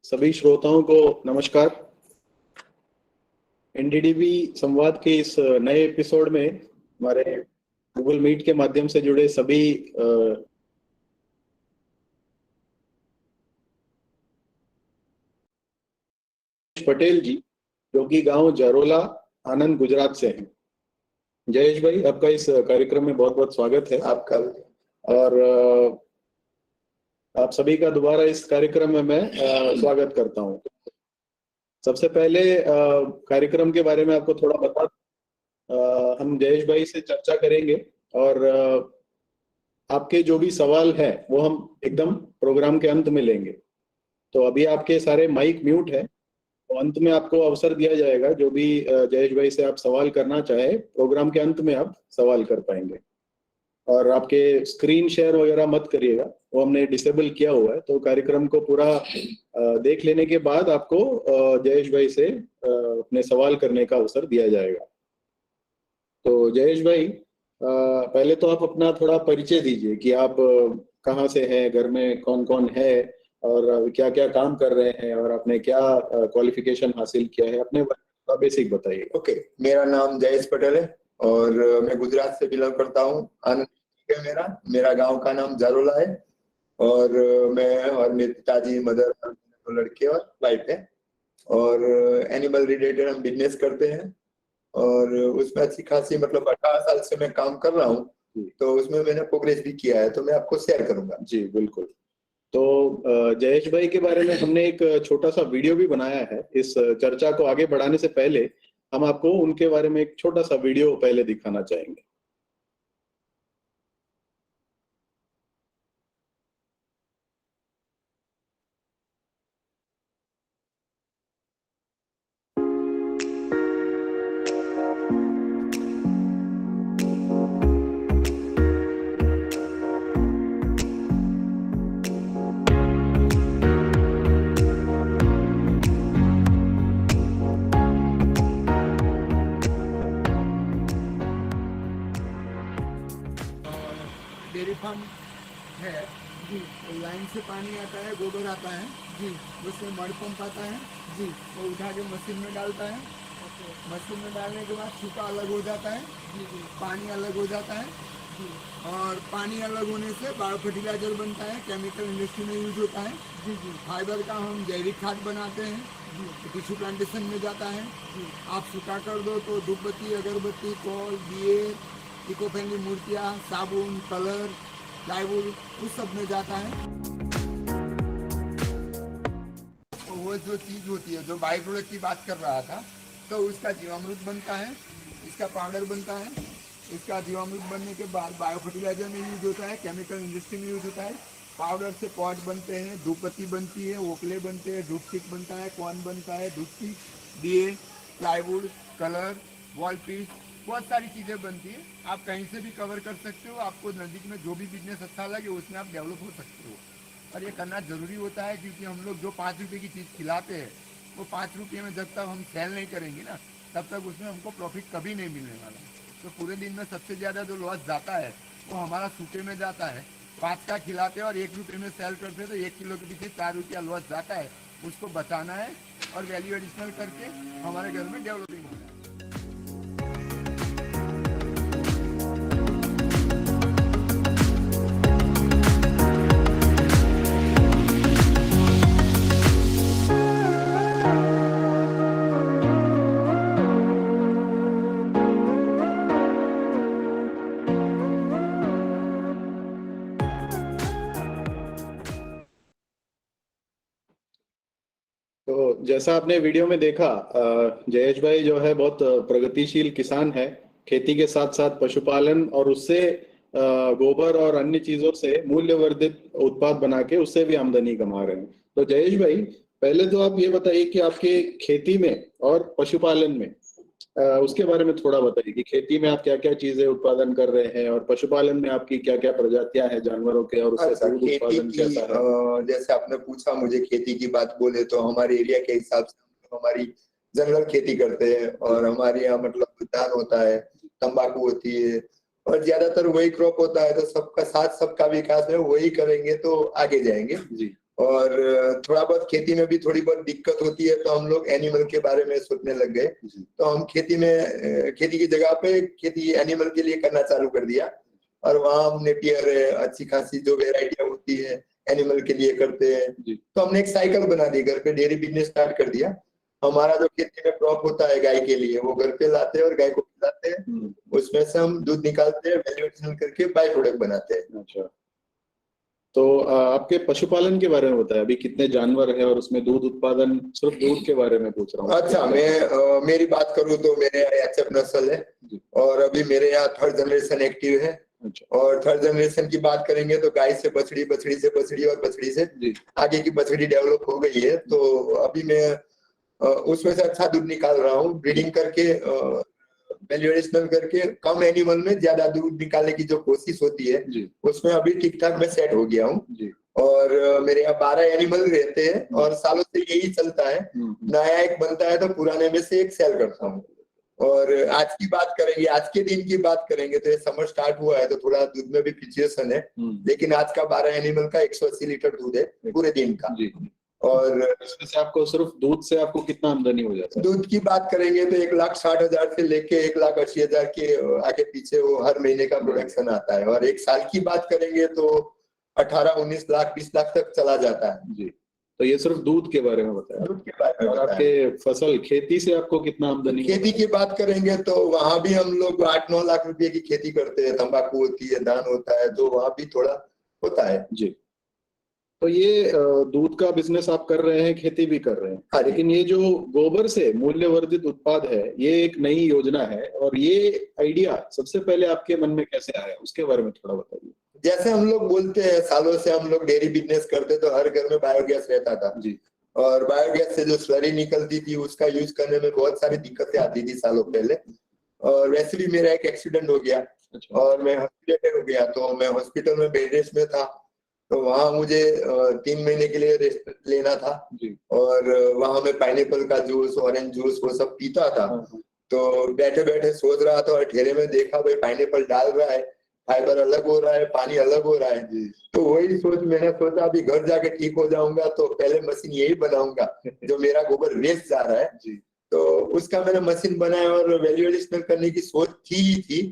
सभी श्रोताओं को नमस्कार। एनडीडीबी संवाद के इस नए एपिसोड में हमारे गूगल मीट के माध्यम से जुड़े सभी पटेल जी, जो कि गांव जरोला, आनंद, गुजरात से हैं। जयेश भाई, आपका इस कार्यक्रम में बहुत बहुत स्वागत है। आपका और आप सभी का दोबारा इस कार्यक्रम में मैं स्वागत करता हूं। सबसे पहले कार्यक्रम के बारे में आपको थोड़ा बता, हम जयेश भाई से चर्चा करेंगे और आपके जो भी सवाल है वो हम एकदम प्रोग्राम के अंत में लेंगे। तो अभी आपके सारे माइक म्यूट है, तो अंत में आपको अवसर दिया जाएगा। जो भी जयेश भाई से आप सवाल करना चाहे, प्रोग्राम के अंत में आप सवाल कर पाएंगे। और आपके स्क्रीन शेयर वगैरह मत करिएगा, वो हमने डिसेबल किया हुआ है। तो कार्यक्रम को पूरा देख लेने के बाद आपको जयेश भाई से अपने सवाल करने का अवसर दिया जाएगा। तो जयेश भाई, पहले तो आप अपना थोड़ा परिचय दीजिए कि आप कहाँ से हैं, घर में कौन कौन है और क्या क्या काम कर रहे हैं और आपने क्या क्वालिफिकेशन हासिल किया है, अपने बेसिक बताइए। ओके, मेरा नाम जयेश पटेल है और मैं गुजरात से बिलोंग करता हूँ। आनंद है मेरा गांव का नाम जरोला है और मैं और मेरे पिताजी, मदर, दो लड़के और वाइफ है। और एनिमल रिलेटेड हम बिजनेस करते हैं और उसमें अच्छी खासी मतलब 18 साल से मैं काम कर रहा हूँ, तो उसमें मैंने प्रोग्रेस भी किया है, तो मैं आपको शेयर करूंगा। जी बिल्कुल। तो जयेश भाई के बारे में हमने एक छोटा सा वीडियो भी बनाया है। इस चर्चा को आगे बढ़ाने से पहले हम आपको उनके बारे में एक छोटा सा वीडियो पहले दिखाना चाहेंगे। डेयरी फार्म है जी। तो लाइन से पानी आता है, गोबर आता है जी, उसमें मड पंप आता है जी, वो उठा के मशीन में डालता है। मशीन में डालने के बाद सूखा अलग हो जाता है जी, पानी अलग हो जाता है जी। और पानी अलग होने से बायो फर्टिलाइजर बनता है, केमिकल इंडस्ट्री में यूज होता है जी जी। फाइबर का हम जैविक खाद बनाते हैं जी, टिश्यू प्लांटेशन में जाता है जी। आप सूखा कर दो तो धूप बत्ती, अगरबत्ती, कॉल, दिए, इको फ्रेंडली मूर्तियाँ, साबुन, कलर, प्लाईवुड, उस सब में जाता है। वो जो चीज़ होती है, जो बाई प्रोडक्ट की बात कर रहा था, तो उसका जीवामृत बनता है, इसका पाउडर बनता है। इसका जीवामृत बनने के बाद बायो फर्टिलाइजर में यूज होता है, केमिकल इंडस्ट्री में यूज होता है। पाउडर से पॉट बनते हैं, धूप बत्ती बनती है, ओकले बनते हैं, धूप स्टिक बनता है, कॉर्न बनता है, धूप स्टिक, दिए, प्लाईवुड, कलर, वॉल पीस, बहुत सारी चीज़ें बनती है। आप कहीं से भी कवर कर सकते हो। आपको नज़दीक में जो भी बिजनेस अच्छा लगे उसमें आप डेवलप हो सकते हो। और ये करना ज़रूरी होता है, क्योंकि हम लोग जो 5 रुपये की चीज़ खिलाते हैं, वो 5 रुपये में जब तक हम सेल नहीं करेंगे ना, तब तक उसमें हमको प्रॉफिट कभी नहीं मिलने वाला। तो पूरे दिन में सबसे ज़्यादा जो लॉस जाता है वो हमारा सूखे में जाता है। 5 का खिलाते हैं और 1 रुपये में सेल करते हैं, तो 1 किलो के पीछे 4 रुपया लॉस जाता है। उसको बचाना है और वैल्यू एडिशनल करके हमारे घर में डेवलपिंग होना है। तो जैसा आपने वीडियो में देखा, जयेश भाई जो है बहुत प्रगतिशील किसान है। खेती के साथ साथ पशुपालन और उससे गोबर और अन्य चीजों से मूल्यवर्धित उत्पाद बना के उससे भी आमदनी कमा रहे हैं। तो जयेश भाई, पहले तो आप ये बताइए कि आपके खेती में और पशुपालन में उसके बारे में थोड़ा बताइए कि खेती में आप क्या क्या चीजें उत्पादन कर रहे हैं और पशुपालन में आपकी क्या क्या प्रजातियां हैं जानवरों के, और उससे दूध उत्पादन कैसा है। जैसे आपने पूछा मुझे खेती की बात बोले, तो हमारे एरिया के हिसाब से हमारी जंगल खेती करते हैं और हमारे यहाँ मतलब धान होता है, तंबाकू होती है और ज्यादातर वही क्रॉप होता है। तो सबका साथ सबका विकास है, वही करेंगे तो आगे जाएंगे जी। और थोड़ा बहुत खेती में भी थोड़ी बहुत दिक्कत होती है, तो हम लोग एनिमल के बारे में सोचने लग गए। तो हम खेती की जगह पे खेती एनिमल के लिए करना चालू कर दिया, और वहाँ हम नेपियर है, अच्छी खासी जो वेराइटियां होती है एनिमल के लिए करते हैं। तो हमने एक साइकिल बना दी, घर पे डेयरी बिजनेस स्टार्ट कर दिया। हमारा जो खेती में क्रॉप होता है गाय के लिए, वो घर पे लाते हैं और गाय को खिलाते हैं, उसमें से हम दूध निकालते हैं, वैल्यू एडिशन करके बाय प्रोडक्ट बनाते हैं। अच्छा, तो आपके पशुपालन के बारे में बताएं, अभी कितने जानवर है और उसमें दूध उत्पादन, सिर्फ दूध के बारे में पूछ रहा हूँ। अच्छा, मैं मेरी बात करूँ तो मेरे यहाँ एचएफ नस्ल है, और अभी मेरे यहाँ 3rd जनरेशन एक्टिव है। और 3rd जनरेशन की बात करेंगे तो गाय से बछड़ी, बछड़ी से बछड़ी, और बछड़ी से आगे की बछड़ी डेवलप हो गई है। तो अभी मैं उसमें से अच्छा दूध निकाल रहा हूँ, ब्रीडिंग करके, वैल्यू एडिशनल करके, कम एनिमल में ज्यादा दूध निकालने की जो कोशिश होती है, उसमें अभी ठीक ठाक मैं सेट हो गया हूँ। और मेरे यहाँ 12 एनिमल रहते हैं, और सालों से यही चलता है, नया एक बनता है तो पुराने में से एक सेल करता हूँ। और आज की बात करेंगे, आज के दिन की बात करेंगे, तो ये समर स्टार्ट हुआ है तो थोड़ा दूध में भी फ्लक्चुएशन है, लेकिन आज का 12 एनिमल का 180 लीटर दूध है पूरे दिन का। और इसमें से आपको सिर्फ दूध से आपको कितना आमदनी हो जाता है? दूध की बात करेंगे तो 1,60,000 से लेके 1,80,000 के आगे पीछे वो हर महीने का प्रोडक्शन आता है। और एक साल की बात करेंगे तो 18-19 लाख 20 लाख तक चला जाता है। जी, तो ये सिर्फ दूध के बारे में बताया। दूध के बारे में। और आपके फसल खेती से आपको कितना आमदनी? खेती की बात करेंगे तो वहां भी हम लोग 8-9 लाख रुपए की खेती करते हैं, तंबाकू होती है, धान होता है, तो वहां भी थोड़ा होता है। जी, तो ये दूध का बिजनेस आप कर रहे हैं, खेती भी कर रहे हैं। हाँ, लेकिन ये जो गोबर से मूल्यवर्धित उत्पाद है, ये एक नई योजना है, और ये आइडिया सबसे पहले आपके मन में कैसे आया, उसके बारे में थोड़ा बताइए। जैसे हम लोग बोलते हैं, सालों से हम लोग डेयरी बिजनेस करते, तो हर घर में बायोगैस रहता था जी, और बायोगैस से जो स्लरी निकलती थी उसका यूज करने में बहुत सारी दिक्कतें आती थी सालों पहले। और वैसे भी मेरा एक एक्सीडेंट हो गया। अच्छा। और मैं हॉस्पिटल हो गया, तो मैं हॉस्पिटल में बेड रेस्ट में था, तो वहां मुझे 3 महीने के लिए रेस्ट लेना था जी। और वहां मैं पाइनएप्पल का जूस, ऑरेंज जूस, वो सब पीता था। तो बैठे बैठे सोच रहा था, और ठेले में देखा भाई पाइनएप्पल डाल रहा है, फाइबर अलग हो रहा है, पानी अलग हो रहा है। तो वही मैंने सोचा अभी घर जाके ठीक हो जाऊंगा तो पहले मशीन यही बनाऊंगा जो मेरा गोबर वेस्ट जा रहा है। तो उसका मैंने मशीन बनाया, और वैल्यू एडिशनल करने की सोच थी।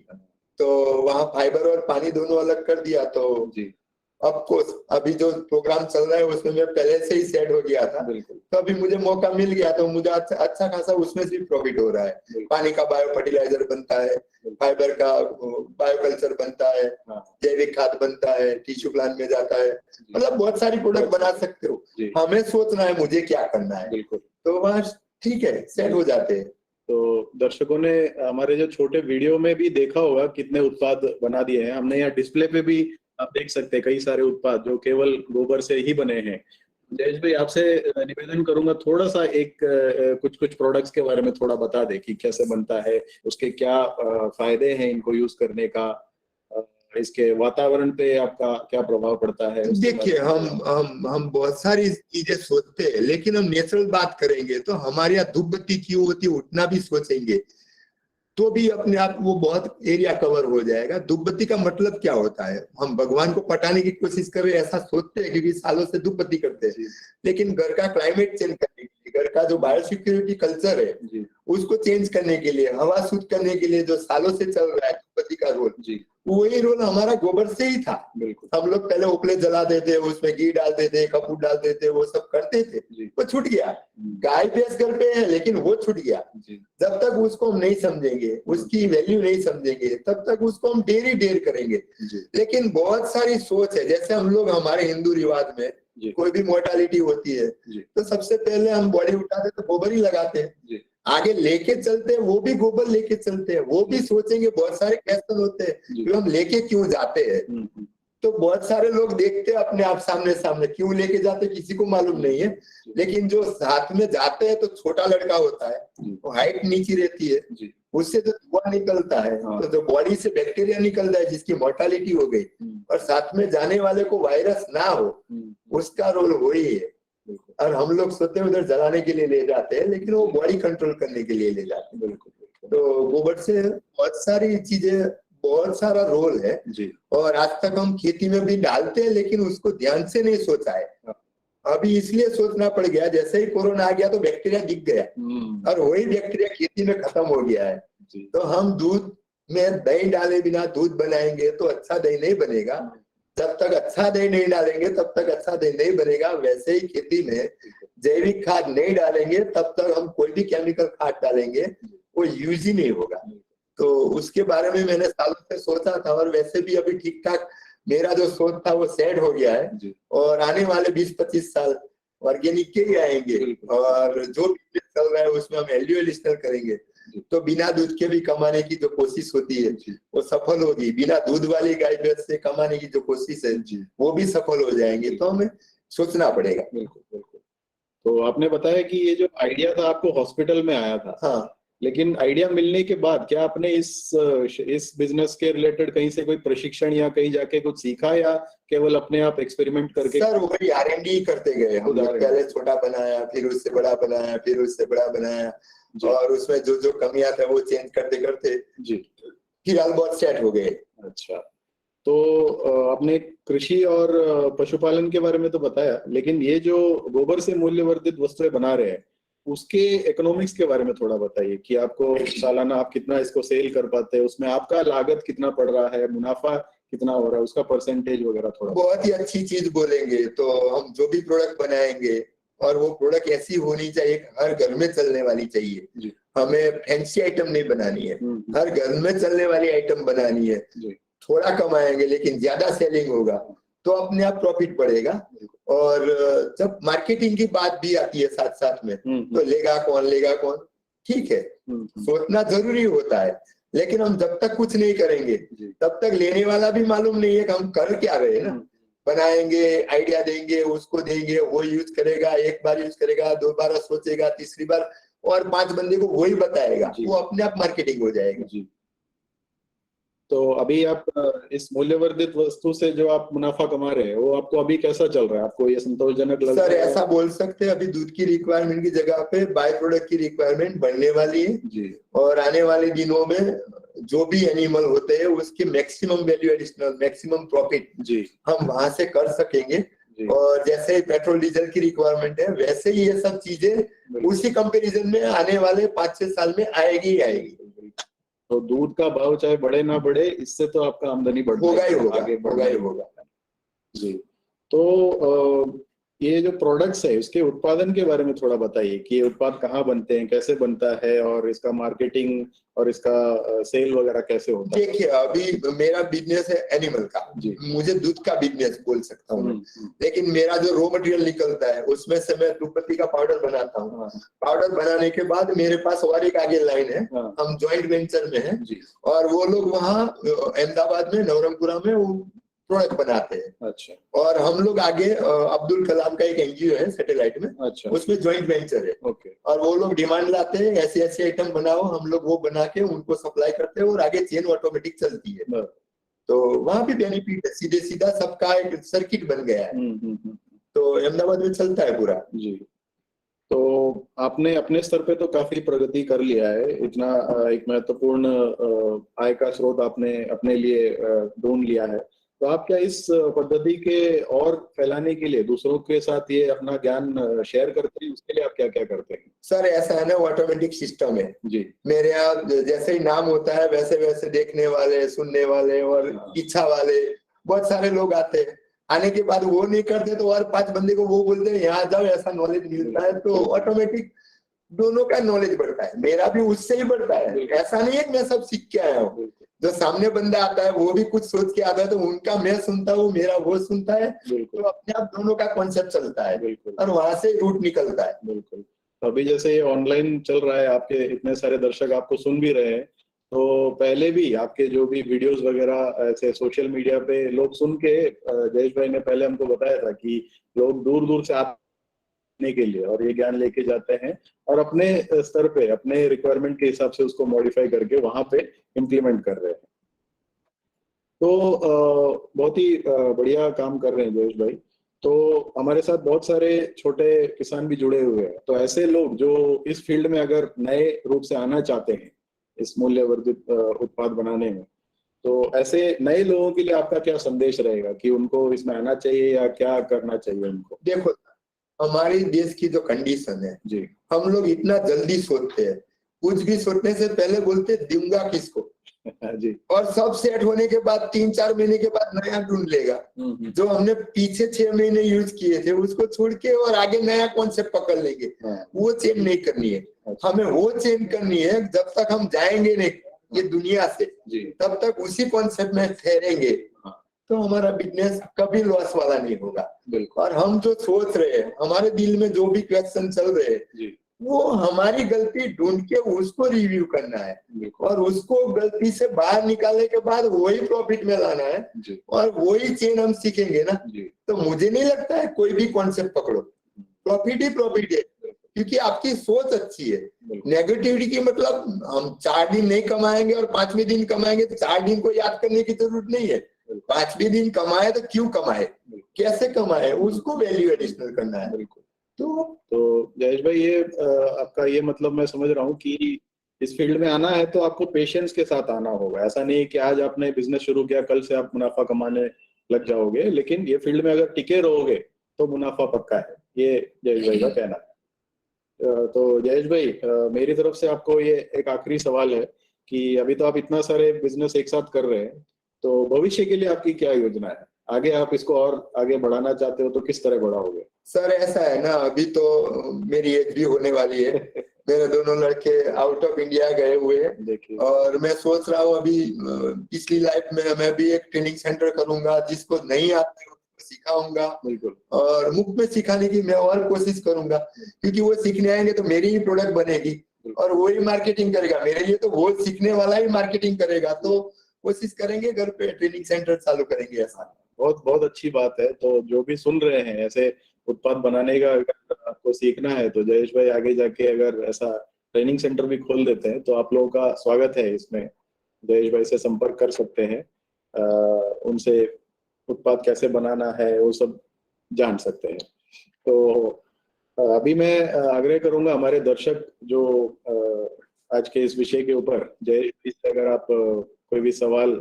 तो वहाँ फाइबर और पानी दोनों अलग कर दिया। तो ऑफकोर्स अभी जो प्रोग्राम चल रहा है उसमें मैं पहले से ही सेट हो गया था, तो अभी मुझे मौका मिल गया, तो मुझे अच्छा खासा उसमें से प्रॉफिट हो रहा है। पानी का बायो फर्टिलाइजर बनता है, फाइबर का बायोकल्चर बनता है, जैविक खाद बनता है, टिश्यू प्लांट में जाता है, मतलब बहुत सारी प्रोडक्ट बना सकते हो। हमें सोचना है मुझे क्या करना है, तो वहाँ ठीक है, सेट हो जाते हैं। तो दर्शकों ने हमारे जो छोटे वीडियो में भी देखा होगा कितने उत्पाद बना दिए हैं हमने। यहाँ डिस्प्ले पे भी आप देख सकते हैं कई सारे उत्पाद जो केवल गोबर से ही बने हैं। जयेश भाई, आपसे निवेदन करूंगा, थोड़ा सा एक कुछ प्रोडक्ट्स के बारे में थोड़ा बता दे कि कैसे बनता है, उसके क्या फायदे हैं इनको यूज करने का, इसके वातावरण पे आपका क्या प्रभाव पड़ता है। देखिए, हम बहुत सारी चीजें सोचते हैं, लेकिन हम नेचुरल बात करेंगे तो हमारे यहाँ धूप बत्ती क्यों होती है उतना भी सोचेंगे तो भी अपने आप वो बहुत एरिया कवर हो जाएगा। धूप बत्ती का मतलब क्या होता है, हम भगवान को पटाने की कोशिश कर रहे हैं ऐसा सोचते हैं क्योंकि सालों से धूप बत्ती करते हैं, लेकिन घर का क्लाइमेट चेंज करने के लिए, घर का जो बायोसिक्योरिटी कल्चर है उसको चेंज करने के लिए, हवा शुद्ध करने के लिए जो सालों से चल रहा है धूप बत्ती का रोल, वही रोल हमारा गोबर से ही था। हम लोग पहले उपले जला देते, उसमें घी डालते थे, कपूर डालते थे, वो सब करते थे, वो छूट गया। गाय भैंस घर पे है लेकिन वो छूट गया। जब तक उसको हम नहीं समझेंगे, उसकी वैल्यू नहीं समझेंगे, तब तक उसको हम ढेर करेंगे। लेकिन बहुत सारी सोच है, जैसे हम लोग हमारे हिंदू रिवाज में कोई भी मोर्टालिटी होती है तो सबसे पहले हम बॉडी उठाते तो गोबर ही लगाते हैं, आगे लेके चलते हैं वो भी गोबर लेके चलते हैं, वो भी सोचेंगे। बहुत सारे क्वेश्चन होते हैं कि हम लेके क्यों जाते हैं, तो बहुत सारे लोग देखते हैं अपने आप सामने क्यों लेके जाते किसी को मालूम नहीं है। लेकिन जो साथ में जाते हैं तो छोटा लड़का होता है, वो हाइट नीची रहती है, उससे जो धुआं निकलता है तो जो बॉडी से बैक्टीरिया निकलता है जिसकी मोर्टालिटी हो गई, और साथ में जाने वाले को वायरस ना हो, उसका रोल वही है। और हम लोग सोते हैं उधर जलाने के लिए ले जाते हैं, लेकिन वो बॉडी कंट्रोल करने के लिए ले जाते हैं। तो गोबर से बहुत सारी चीजें, बहुत सारा रोल है। और आज तक हम खेती में भी डालते हैं लेकिन उसको ध्यान से नहीं सोचा है। अभी इसलिए सोचना पड़ गया, जैसे ही कोरोना आ गया तो बैक्टीरिया दिख गया और वही बैक्टीरिया खेती में खत्म हो गया है। तो हम दूध में दही डाले बिना दूध बनाएंगे तो अच्छा दही नहीं बनेगा। जब तक अच्छा दही नहीं डालेंगे तब तक अच्छा दही नहीं बनेगा। वैसे ही खेती में जैविक खाद नहीं डालेंगे तब तक हम कोई भी केमिकल खाद डालेंगे वो यूज ही नहीं होगा। तो उसके बारे में मैंने सालों से सोचा था और वैसे भी अभी ठीक ठाक मेरा जो सोच था वो सेट हो गया है और आने वाले 20-25 साल ऑर्गेनिक के ही आएंगे और जो बिजनेस चल रहा है उसमें हम वैल्यू एडिशनल करेंगे। तो बिना दूध के भी कमाने की जो कोशिश होती है वो सफल होगी, बिना दूध वाली गाय भैंस से कमाने की जो कोशिश है वो भी सफल हो जाएंगे। तो हमें सोचना पड़ेगा। बिल्कुल। तो आपने बताया कि ये जो आइडिया था आपको हॉस्पिटल में आया था। हाँ, लेकिन आइडिया मिलने के बाद क्या आपने इस बिजनेस के रिलेटेड कहीं से कोई प्रशिक्षण या कहीं जाके कुछ सीखा या केवल अपने आप एक्सपेरिमेंट करके? सर वही R&D करते गए हम। पहले छोटा बनाया, फिर उससे बड़ा बनाया, फिर उससे बड़ा बनाया और उसमें जो जो कमियां था वो चेंज करते करते फिलहाल बहुत सेट हो गए। अच्छा, तो आपने कृषि और पशुपालन के बारे में तो बताया, लेकिन ये जो गोबर से मूल्यवर्धित वस्तुएं बना रहे हैं उसके इकोनॉमिक्स के बारे में थोड़ा बताइए कि आपको सालाना आप कितना इसको सेल कर पाते हैं, उसमें आपका लागत कितना पड़ रहा है, मुनाफा कितना हो रहा है, उसका परसेंटेज वगैरह थोड़ा। बहुत ही अच्छी चीज बोलेंगे तो हम जो भी प्रोडक्ट बनाएंगे और वो प्रोडक्ट ऐसी होनी चाहिए हर घर में चलने वाली चाहिए। हमें फैंसी आइटम नहीं बनानी है, हर घर में चलने वाली आइटम बनानी है। थोड़ा कमाएंगे लेकिन ज्यादा सेलिंग होगा तो अपने आप प्रॉफिट बढ़ेगा। और जब मार्केटिंग की बात भी आती है साथ साथ में तो लेगा कौन, ठीक है सोचना जरूरी होता है, लेकिन हम जब तक कुछ नहीं करेंगे तब तक लेने वाला भी मालूम नहीं है कि हम कर क्या रहे हैं ना। बनाएंगे, आइडिया देंगे, उसको देंगे, वो यूज करेगा, एक बार यूज करेगा, 2 बार सोचेगा, तीसरी बार और 5 बंदे को वही बताएगा, वो अपने आप मार्केटिंग हो जाएगा। तो अभी आप इस मूल्यवर्धित वस्तु से जो आप मुनाफा कमा रहे हैं वो आपको अभी कैसा चल रहा है, आपको ये संतोषजनक लग रहा है? सर ऐसा बोल सकते हैं अभी दूध की रिक्वायरमेंट की जगह पे बाय प्रोडक्ट की रिक्वायरमेंट बढ़ने वाली है और आने वाले दिनों में जो भी एनिमल होते हैं उसके maximum value additional, maximum profit हम वहां से कर सकेंगे। और जैसे पेट्रोल डीजल की रिक्वायरमेंट है वैसे ही ये सब चीजें उसी कंपेरिजन में आने वाले 5-6 साल में आएगी ही आएगी। तो दूध का भाव चाहे बढ़े ना बढ़े इससे तो आपका आमदनी होगा ही होगा। जी, तो ये जो प्रोडक्ट्स है उसके उत्पादन के बारे में थोड़ा बताइए कि ये उत्पाद कहाँ बनते हैं, कैसे बनता है और इसका मार्केटिंग और इसका सेल वगैरह कैसे होता है? देखिए अभी मेरा बिजनेस है एनिमल का, मुझे दूध का बिजनेस बोल सकता हूँ लेकिन मेरा जो रॉ मटेरियल निकलता है उसमें से मैं धूपपत्ती का पाउडर बनाता हूँ। पाउडर बनाने के बाद मेरे पास और एक आगे लाइन है, हम ज्वाइंट वेंचर में हैं और वो लोग वहाँ अहमदाबाद में नवरंगपुरा में वो प्रोडक्ट बनाते हैं। अच्छा। और हम लोग आगे अब्दुल कलाम का एक एनजीओ है सैटेलाइट में, अच्छा। उसमें ज्वाइंट वेंचर है। ओके। और वो लोग डिमांड लाते हैं ऐसे ऐसे आइटम बनाओ, हम लोग वो बना के उनको सप्लाई करते हैं और आगे चेन ऑटोमेटिक चलती है। तो वहां भी बेनिफिट है, सीधे सीधा सबका एक सर्किट बन गया है। तो अहमदाबाद में चलता है पूरा। जी। तो आपने अपने स्तर पे तो काफी प्रगति कर लिया है, इतना एक महत्वपूर्ण आय का स्रोत आपने अपने लिए ढूंढ लिया है। तो आप क्या इस पद्धति के और फैलाने के लिए दूसरों के साथ ये अपना ज्ञान शेयर करते हैं, उसके लिए आप क्या क्या करते हैं? सर ऐसा है ना, ऑटोमेटिक सिस्टम है जी। मेरे यहाँ जैसे ही नाम होता है वैसे वैसे देखने वाले, सुनने वाले और इच्छा वाले बहुत सारे लोग आते हैं। आने के बाद वो नहीं करते तो और 5 बंदे को वो बोलते हैं यहाँ जाओ, ऐसा नॉलेज मिलता है। तो ऑटोमेटिक दोनों का नॉलेज बढ़ता है, मेरा भी उससे ही बढ़ता है। ऐसा नहीं है मैं सब सीख के आया हूँ, जो सामने बंदा आता है वो भी कुछ सोच के आता है तो उनका मैं सुनता हूँ, मेरा वो सुनता है। तो अपने आप दोनों का कॉन्सेप्ट चलता है और वहां से रूट निकलता है। बिल्कुल। अभी जैसे ये ऑनलाइन चल रहा है, आपके इतने सारे दर्शक आपको सुन भी रहे हैं, तो पहले भी आपके जो भी वीडियोस वगैरह ऐसे सोशल मीडिया पे लोग सुन के, जयेश भाई ने पहले हमको बताया था कि लोग दूर दूर से आने के लिए और ये ज्ञान लेके जाते हैं और अपने स्तर पे अपने रिक्वायरमेंट के हिसाब से उसको मॉडिफाई करके वहां पे इम्प्लीमेंट कर रहे हैं। तो बहुत ही बढ़िया काम कर रहे हैं जयेश भाई। तो हमारे साथ बहुत सारे छोटे किसान भी जुड़े हुए हैं, तो ऐसे लोग जो इस फील्ड में अगर नए रूप से आना चाहते हैं इस मूल्यवर्धित उत्पाद बनाने में, तो ऐसे नए लोगों के लिए आपका क्या संदेश रहेगा कि उनको इसमें आना चाहिए या क्या करना चाहिए उनको? देखो हमारी देश की जो कंडीशन है, जी हम लोग इतना जल्दी सोचते हैं, कुछ भी सोचने से पहले बोलते दूंगा किसको, जी और सब सेट होने के बाद 3-4 महीने के बाद नया ढूंढ लेगा। जो हमने पीछे 6 महीने यूज किए थे उसको छोड़ के और आगे नया कॉन्सेप्ट पकड़ लेंगे। वो चेंज नहीं करनी है, हमें वो चेंज करनी है। जब तक हम जाएंगे नहीं ये दुनिया से, तब तक उसी कॉन्सेप्ट में ठहरेंगे, तो हमारा बिजनेस कभी लॉस वाला नहीं होगा। और हम जो सोच रहे हैं, हमारे दिल में जो भी क्वेश्चन चल रहे हैं, वो हमारी गलती ढूंढ के उसको रिव्यू करना है और उसको गलती से बाहर निकालने के बाद वही प्रॉफिट में लाना है और वही चेन हम सीखेंगे ना, तो मुझे नहीं लगता है कोई भी कॉन्सेप्ट पकड़ो, प्रॉफिट ही प्रॉफिट है, क्योंकि आपकी सोच अच्छी है। नेगेटिविटी की मतलब हम 4 दिन नहीं कमाएंगे और 5वें दिन कमाएंगे, तो 4 दिन को याद करने की जरूरत नहीं है। 5वें दिन कमाए तो क्यों कमाए, कैसे कमाए, उसको वैल्यू एडिशनल करना है। तो जयेश भाई, ये आपका ये मतलब मैं समझ रहा हूँ कि इस फील्ड में आना है तो आपको पेशेंस के साथ आना होगा। ऐसा नहीं कि आज आपने बिजनेस शुरू किया कल से आप मुनाफा कमाने लग जाओगे, लेकिन ये फील्ड में अगर टिके रहोगे तो मुनाफा पक्का है, ये जयेश भाई का कहना है। तो जयेश भाई, मेरी तरफ से आपको ये एक आखिरी सवाल है कि अभी तो आप इतना सारे बिजनेस एक साथ कर रहे हैं, तो भविष्य के लिए आपकी क्या योजना है? आगे आप इसको और आगे बढ़ाना चाहते हो तो किस तरह बढ़ाओगे? सर ऐसा है ना, अभी तो मेरी एज भी होने वाली है, मेरे दोनों लड़के आउट ऑफ इंडिया गए हुए हैं और मैं सोच रहा हूँ अभी पिछली लाइफ में मैं भी एक ट्रेनिंग सेंटर करूंगा, जिसको नहीं आता है उसको सिखाऊंगा और मुफ्त में सिखाने की मैं और कोशिश करूंगा, क्योंकि वो सीखने आएंगे तो मेरी ही प्रोडक्ट बनेगी और वही मार्केटिंग करेगा मेरे लिए, तो वो सीखने वाला ही मार्केटिंग करेगा। तो कोशिश करेंगे घर पे ट्रेनिंग सेंटर चालू करेंगे। ऐसा बहुत बहुत अच्छी बात है। तो जो भी सुन रहे हैं, ऐसे उत्पाद बनाने का अगर आपको सीखना है तो जयेश भाई आगे जाके अगर ऐसा ट्रेनिंग सेंटर भी खोल देते हैं तो आप लोगों का स्वागत है इसमें। जयेश भाई से संपर्क कर सकते हैं, उनसे उत्पाद कैसे बनाना है वो सब जान सकते हैं। तो अभी मैं आग्रह करूंगा हमारे दर्शक जो आज के इस विषय के ऊपर, जयेश भाई से अगर आप कोई भी सवाल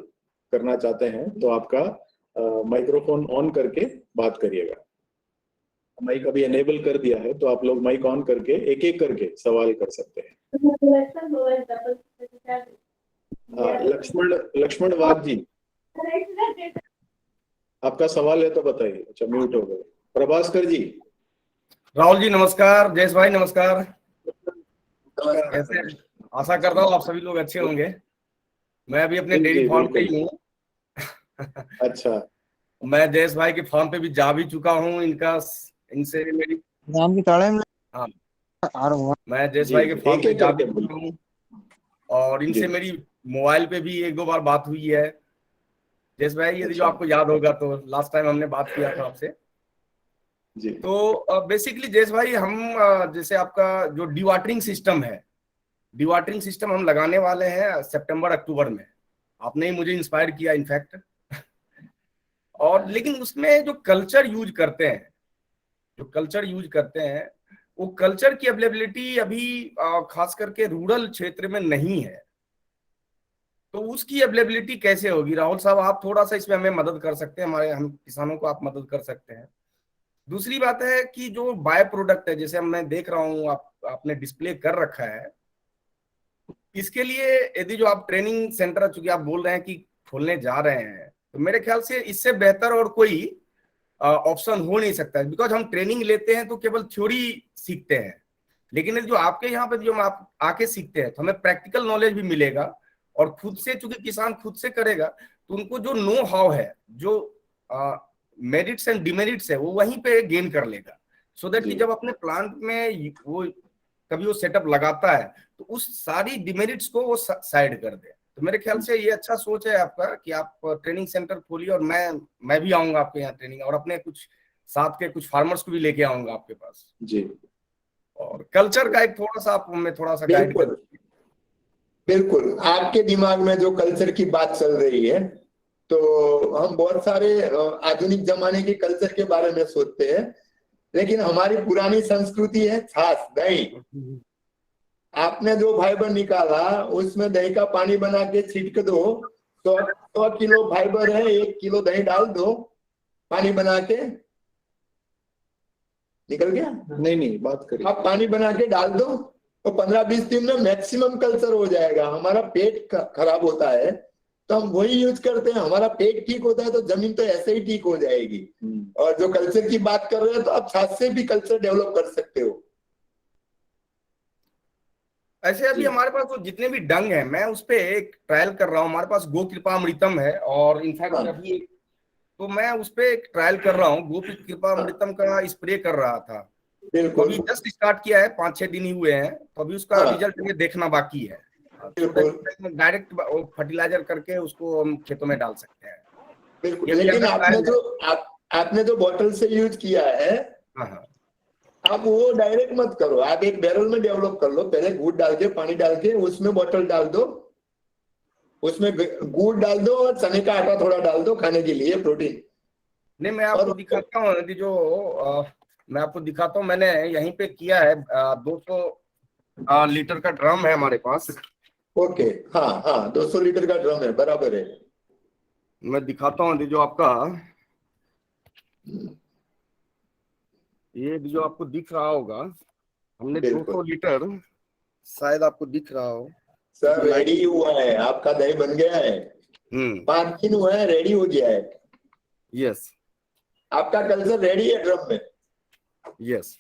करना चाहते हैं तो आपका माइक्रोफोन ऑन करके बात करिएगा। माइक अभी एनेबल कर दिया है तो आप लोग माइक ऑन करके एक एक करके सवाल कर सकते हैं। लक्ष्मण वाघ जी, आपका सवाल है तो बताइए। अच्छा, म्यूट हो गए। प्रभास्कर जी। राहुल जी नमस्कार, जयेश भाई नमस्कार। कैसे, आशा करता हूँ आप सभी लोग अच्छे होंगे। मैं अभी अपने डेयरी फार्म पे ही हूँ। अच्छा, मैं जयेश भाई के फार्म पे भी जा भी चुका हूँ। इनसे मेरी हाँ, मैं जयेश भाई के फार्म पे जा भी चुका हूँ और इनसे मेरी मोबाइल पे भी 1-2 बार बात हुई है। जयेश भाई, यदि जो आपको याद होगा तो लास्ट टाइम हमने बात किया था आपसे। तो बेसिकली जयेश भाई, हम जैसे आपका जो डिवाटरिंग सिस्टम है, डिवाटरिंग सिस्टम हम लगाने वाले हैं सितंबर-अक्टूबर में। आपने ही मुझे इंस्पायर किया इनफैक्ट। और लेकिन उसमें जो कल्चर यूज करते हैं, वो कल्चर की अवेलेबिलिटी अभी खास करके रूरल क्षेत्र में नहीं है। तो उसकी अवेलेबिलिटी कैसे होगी? राहुल साहब, आप थोड़ा सा इसमें हमें मदद कर सकते हैं, हम किसानों को आप मदद कर सकते हैं। दूसरी बात है कि जो बाय प्रोडक्ट है, जैसे मैं देख रहा हूँ आपने डिस्प्ले कर रखा है, इसके लिए यदि जो आप ट्रेनिंग सेंटर, चूंकि आप बोल रहे हैं कि खोलने जा रहे हैं, तो मेरे ख्याल से इससे बेहतर और कोई ऑप्शन हो नहीं सकता है। बिकॉज हम ट्रेनिंग लेते हैं तो केवल थ्योरी सीखते हैं, लेकिन जो आपके यहाँ पे जो हम आप आके सीखते हैं तो हमें प्रैक्टिकल नॉलेज भी मिलेगा और खुद से, चूंकि किसान खुद से करेगा तो उनको जो नो हाउ है, जो मेरिट्स एंड डिमेरिट्स है, वो वहीं पे गेन कर लेगा। सो दैट कि जब अपने प्लांट में वो कभी वो सेटअप लगाता है तो उस सारी डिमेरिट्स को वो साइड कर दे। तो मेरे ख्याल से ये अच्छा सोच है आपका कि आप ट्रेनिंग सेंटर खोलिए और मैं भी आऊंगा आपके यहाँ ट्रेनिंग, और अपने कुछ साथ के कुछ फार्मर्स को भी लेके आऊंगा आपके पास जी। और कल्चर का एक थोड़ा सा आप हमें थोड़ा सा गाइड कर। बिल्कुल, आपके दिमाग में जो कल्चर की बात चल रही है, तो हम बहुत सारे आधुनिक जमाने के कल्चर के बारे में सोचते हैं, लेकिन हमारी पुरानी संस्कृति है छाछ दही। आपने जो फाइबर निकाला उसमें दही का पानी बना के छिड़क दो, तो 100 किलो फाइबर है, 1 किलो दही डाल दो पानी बना के, निकल गया? नहीं, बात करिए। आप पानी बना के डाल दो तो 15-20 दिन में मैक्सिमम कल्चर हो जाएगा। हमारा पेट खराब होता है तो हम वही यूज करते हैं, हमारा पेट ठीक होता है तो जमीन तो ऐसे ही ठीक हो जाएगी। और जो कल्चर की बात कर रहे हैं तो आप छाछ से भी कल्चर डेवलप कर सकते हो। ऐसे अभी हमारे पास तो जितने भी डंग है, मैं उस पे एक ट्रायल कर रहा हूँ। हमारे पास गो कृपा अमृतम है और इनफैक्ट हाँ। अभी तो मैं उस पे एक ट्रायल कर रहा हूँ, गो कृपा अमृतम का स्प्रे कर रहा था। तो बिल्कुल। अभी जस्ट स्टार्ट किया है, 5-6 दिन ही हुए हैं, तो अभी उसका हाँ। रिजल्ट मुझे देखना बाकी है। बिल्कुल। डायरेक्ट फर्टिलाइजर करके उसको हम खेतों में डाल सकते हैं। बिल्कुल, ये भी लेकिन अंडर ट्रायल आपने जो बॉटल से यूज किया है, हाँ, आप वो डायरेक्ट मत करो। आप एक बैरल में डेवलप कर लो, पहले गुड़ डाल के, पानी डाल के, उसमें बॉटल डाल दो, उसमें गुड़ डाल दो और चने का आटा थोड़ा डाल दो खाने के लिए, प्रोटीन। नहीं, मैं आपको दिखाता हूँ यदि मैं आपको दिखाता हूँ। मैंने यहीं पे किया है, 200 लीटर का ड्रम है हमारे पास। ओके, हाँ, 200 लीटर का ड्रम है, बराबर है। मैं दिखाता हूँ यदि जो आपका ये जो आपको दिख रहा होगा, हमने 200 लीटर, शायद आपको दिख रहा हो सर, रेडी हुआ है, आपका दही बन गया है। 5 दिन हुआ है, रेडी हो गया है। यस, आपका कल्चर रेडी है ड्रम में। यस।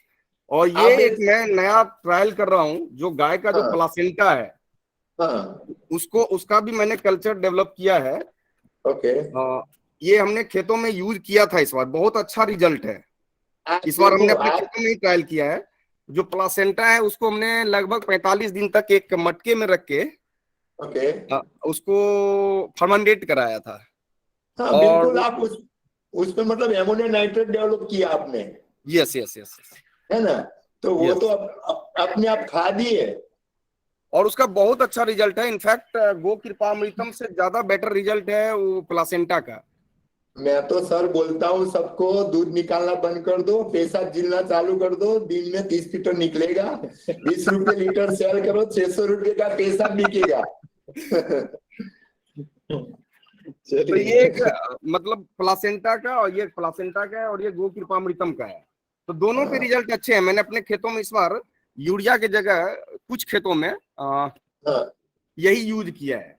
और ये एक मैं नया ट्रायल कर रहा हूँ, जो गाय का जो प्लासेंटा है, उसका भी मैंने कल्चर डेवलप किया है। ओके। ये हमने खेतों में यूज किया था, इस बार बहुत अच्छा रिजल्ट है। इस बार हमने अपने खेतों में ही ट्रायल किया है। जो प्लासेंटा है उसको हमने लगभग 45 दिन तक एक मटके में रख के उसको फर्मेंटेट कराया था। हाँ, और बिल्कुल। आप उसमें मतलब एमोनियम नाइट्रेट डेवलप किया आपने। यस, है ना? तो वो तो अपने आप खा दिए और उसका बहुत अच्छा रिजल्ट है। इनफैक्ट गो कृपा अमृतम से ज्यादा बेटर रिजल्ट है वो प्लासेंटा का। मैं तो सर बोलता हूँ सबको, दूध निकालना बंद कर दो, पैसा गिनना चालू कर दो, दिन में 30 लीटर निकलेगा। 20 रुपए लीटर सेल करो, 600 रुपए का पैसा बिकेगा। तो ये एक मतलब प्लासेंटा का और ये प्लासेंटा का है और ये गो कृपा अमृतम का है, तो दोनों के रिजल्ट अच्छे हैं। मैंने अपने खेतों में इस बार यूरिया की जगह कुछ खेतों में यही यूज किया है।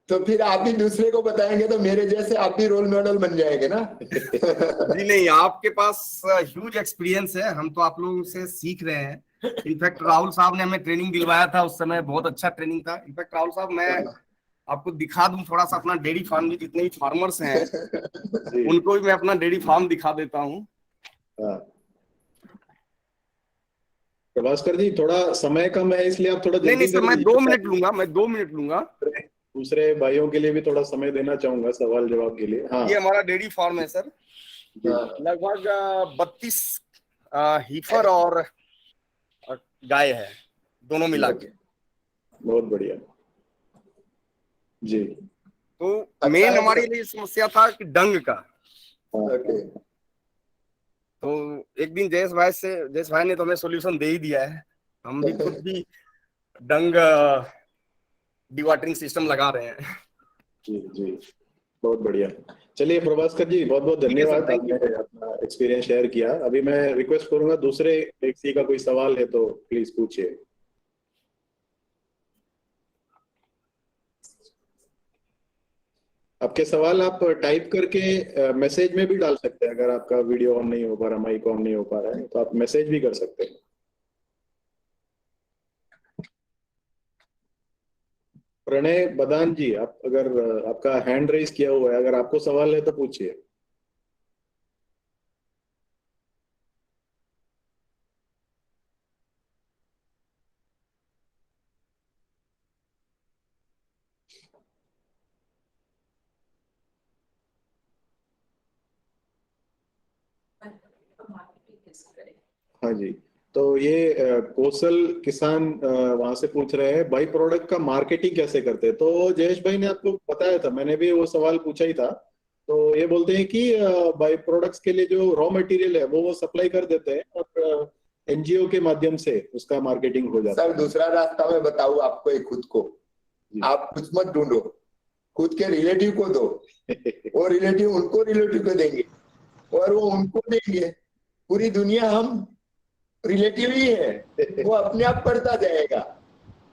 तो फिर आप भी दूसरे को बताएंगे तो मेरे जैसे आप भी रोल मॉडल बन जाएंगे ना। जी नहीं, आपके पास ह्यूज एक्सपीरियंस है, हम तो आप लोगों से सीख रहे हैं। इनफैक्ट राहुल साहब ने हमें ट्रेनिंग दिलवाया था, उस समय बहुत अच्छा ट्रेनिंग था। इनफैक्ट राहुल साहब, मैं आपको दिखा दूं थोड़ा सा अपना डेयरी फार्म में, जितने भी फार्मर्स हैं उनको भी मैं अपना डेयरी फार्म दिखा देता हूँ। प्रभास्कर जी, थोड़ा समय कम है इसलिए आप थोड़ा नहीं सर, मैं 2 मिनट लूंगा, मैं 2 मिनट लूंगा। दूसरे भाइयों के लिए भी थोड़ा समय देना चाहूंगा सवाल जवाब के लिए। हाँ, ये हमारा डेयरी फार्म है सर, लगभग 32 हीफर और गाय है, दोनों मिला के। बहुत बढ़िया जी। तो मेन हमारी लिए समस्या था कि डंग का। तो एक दिन जयेश भाई ने तो हमें सॉल्यूशन दे ही दिया है। हम भी खुद भी डंग डिवाटरिंग सिस्टम लगा रहे हैं। जी, बहुत बढ़िया। चलिए प्रभास्कर जी, बहुत बहुत धन्यवाद, आपने अपना एक्सपीरियंस शेयर किया। अभी मैं रिक्वेस्ट करूंगा, दूसरे व्यक्ति का कोई सवाल है तो प्लीज पूछिए। आपके सवाल आप टाइप करके मैसेज में भी डाल सकते हैं। अगर आपका वीडियो ऑन नहीं हो पा रहा, माइक ऑन नहीं हो पा रहा है, तो आप मैसेज भी कर सकते हैं। प्रणय बदान जी, आप अगर आपका हैंड रेज किया हुआ है, अगर आपको सवाल है तो पूछिए। हाँ जी, तो ये कौशल किसान वहां से पूछ रहे हैं, बाई प्रोडक्ट का मार्केटिंग कैसे करते हैं। तो जयेश भाई ने आपको बताया था, मैंने भी वो सवाल पूछा ही था। तो ये बोलते हैं कि बाई प्रोडक्ट्स के लिए जो रॉ मटेरियल है वो सप्लाई कर देते हैं और एनजीओ के माध्यम से उसका मार्केटिंग हो जाता है। सर, दूसरा रास्ता मैं बताऊं आपको, एक खुद को आप कुछ मत ढूंढो, खुद के रिलेटिव को दो, और रिलेटिव उनको रिलेटिव को देंगे और वो उनको देंगे, पूरी दुनिया हम रिलेटिव ही है, वो अपने आप बढ़ता जाएगा।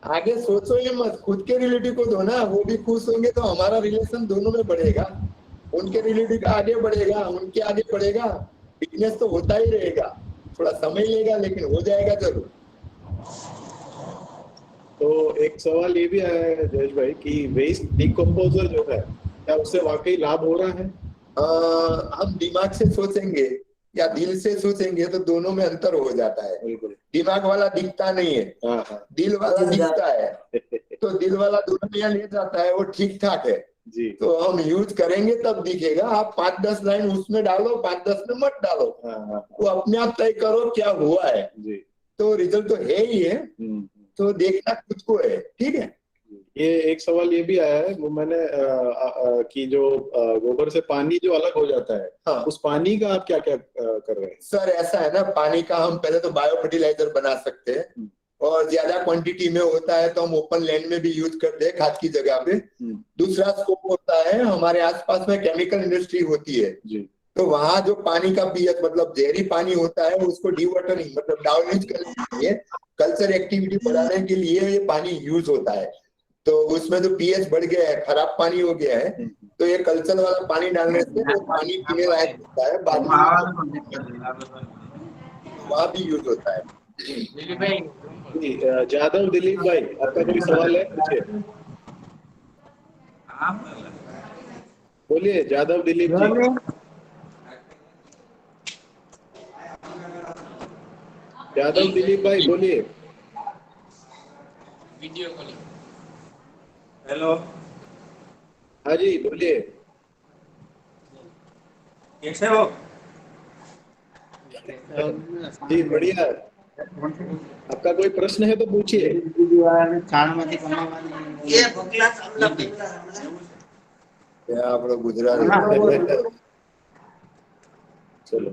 आगे सोचो ही मत, खुद के रिलेटिव को दो ना, वो भी खुश होंगे तो हमारा रिलेशन दोनों में बढ़ेगा। उनके रिलेटिव आगे बढ़ेगा, उनके आगे बढ़ेगा, बिजनेस तो होता ही रहेगा, थोड़ा समय लेगा लेकिन हो जाएगा जरूर। तो एक सवाल ये भी आया है जयेश भाई कि वेस्ट डिकम्पोजर जो है, क्या उससे वाकई लाभ हो रहा है? हम दिमाग से सोचेंगे या दिल से सोचेंगे तो दोनों में अंतर हो जाता है। बिल्कुल। दिमाग वाला दिखता नहीं है, हाँ। दिल वाला दिखता है। तो दिल वाला दुनिया ले जाता है, वो ठीक ठाक है जी। तो हम यूज करेंगे तब दिखेगा। आप 5-10 लाइन उसमें डालो, 5-10 में मत डालो, वो अपने आप तय करो क्या हुआ है जी। तो रिजल्ट तो है ही है, तो देखना खुद को है। ठीक है। ये एक सवाल ये भी आया है, वो मैंने कि जो गोबर से पानी जो अलग हो जाता है, हाँ। उस पानी का आप क्या क्या कर रहे हैं? सर ऐसा है ना, पानी का हम पहले तो बायो फर्टिलाइजर बना सकते हैं, और ज्यादा क्वांटिटी में होता है तो हम ओपन लैंड में भी यूज करते हैं खाद की जगह पे। दूसरा स्कोप होता है, हमारे आसपास में केमिकल इंडस्ट्री होती है जी। तो वहां जो पानी का पीएच मतलब जहरी पानी होता है उसको डीवाटरिंग मतलब डाउनेज करने के लिए, कल्चर एक्टिविटी बढ़ाने के लिए ये पानी यूज होता है। तो उसमें जो पीएच बढ़ गया है, खराब पानी हो गया है, तो ये कल्चर वाला पानी डालने से वो पानी पीने लायक होता है, बाद में वहाँ भी यूज होता है। जी, जादव दिलीप भाई, आपका कोई सवाल है? पूछिए, बोलिए जादव दिलीप जी। जादव दिलीप भाई बोलिए। Video calling. हेलो। हाँ जी बोलिए। कैसे हो? जी बढ़िया। आपका कोई प्रश्न है तो पूछिए। आप लोग गुजरात चलो।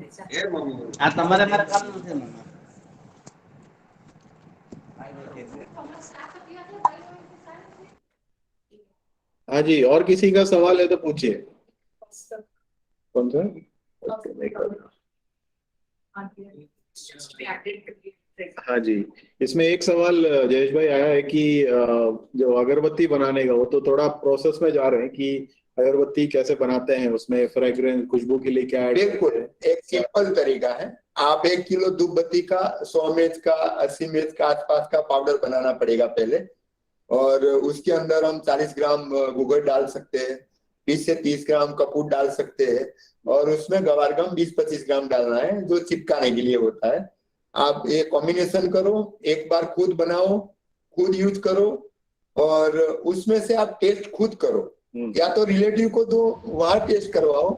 हाँ जी, और किसी का सवाल है तो पूछिए। कौन सा? हाँ जी, इसमें एक सवाल जयेश भाई आया है कि जो अगरबत्ती बनाने का, वो तो थोड़ा प्रोसेस में जा रहे हैं कि अगरबत्ती कैसे बनाते हैं, उसमें फ्रेग्रेंस खुशबू के लिए क्या ऐड करते बिल्कुल हैं? एक सिंपल तरीका है। आप 1 किलो धूप बत्ती का 100 मेज का 80 मेज का आसपास का पाउडर बनाना पड़ेगा पहले, और उसके अंदर हम 40 ग्राम गुगर डाल सकते हैं, 20 से 30 ग्राम कपूर डाल सकते हैं, और उसमें गवारगम 20-25 ग्राम डालना है जो चिपकाने के लिए होता है। आप ये कॉम्बिनेशन करो, एक बार खुद बनाओ, खुद यूज करो, और उसमें से आप टेस्ट खुद करो, या तो रिलेटिव को दो, वहां टेस्ट करवाओ।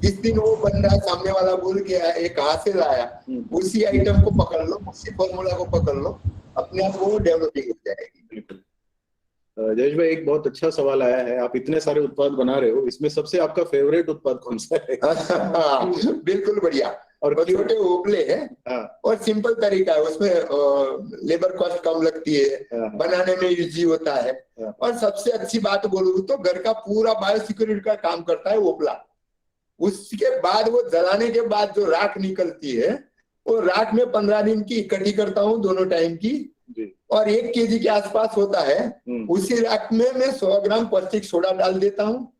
जिस दिन वो बन रहा है सामने वाला बोल के ये कहाँ से लाया, उसी आइटम को पकड़ लो, उसी फॉर्मूला को पकड़ लो, अपने आप वो डेवलपिंग हो जाएगी। बिल्कुल। जयेश भाई एक बहुत अच्छा सवाल आया है, आप इतने सारे उत्पाद बना रहे हो, इसमें सबसे आपका फेवरेट उत्पाद कौन सा है? बिल्कुल बढ़िया, और छोटे उपले है और सिंपल तरीका है, उसमें लेबर कॉस्ट कम लगती है, बनाने में इजी होता है, और सबसे अच्छी बात बोलूं तो घर का पूरा बायोसिक्योरिटी का काम करता है उपला। उसके बाद वो जलाने के बाद जो राख निकलती है, वो राख में 15 दिन की इकट्ठी करता हूँ दोनों टाइम की, और 1 केजी के आसपास होता है। उसी राख में मैं 100 ग्राम पौष्टिक सोडा डाल देता हूँ,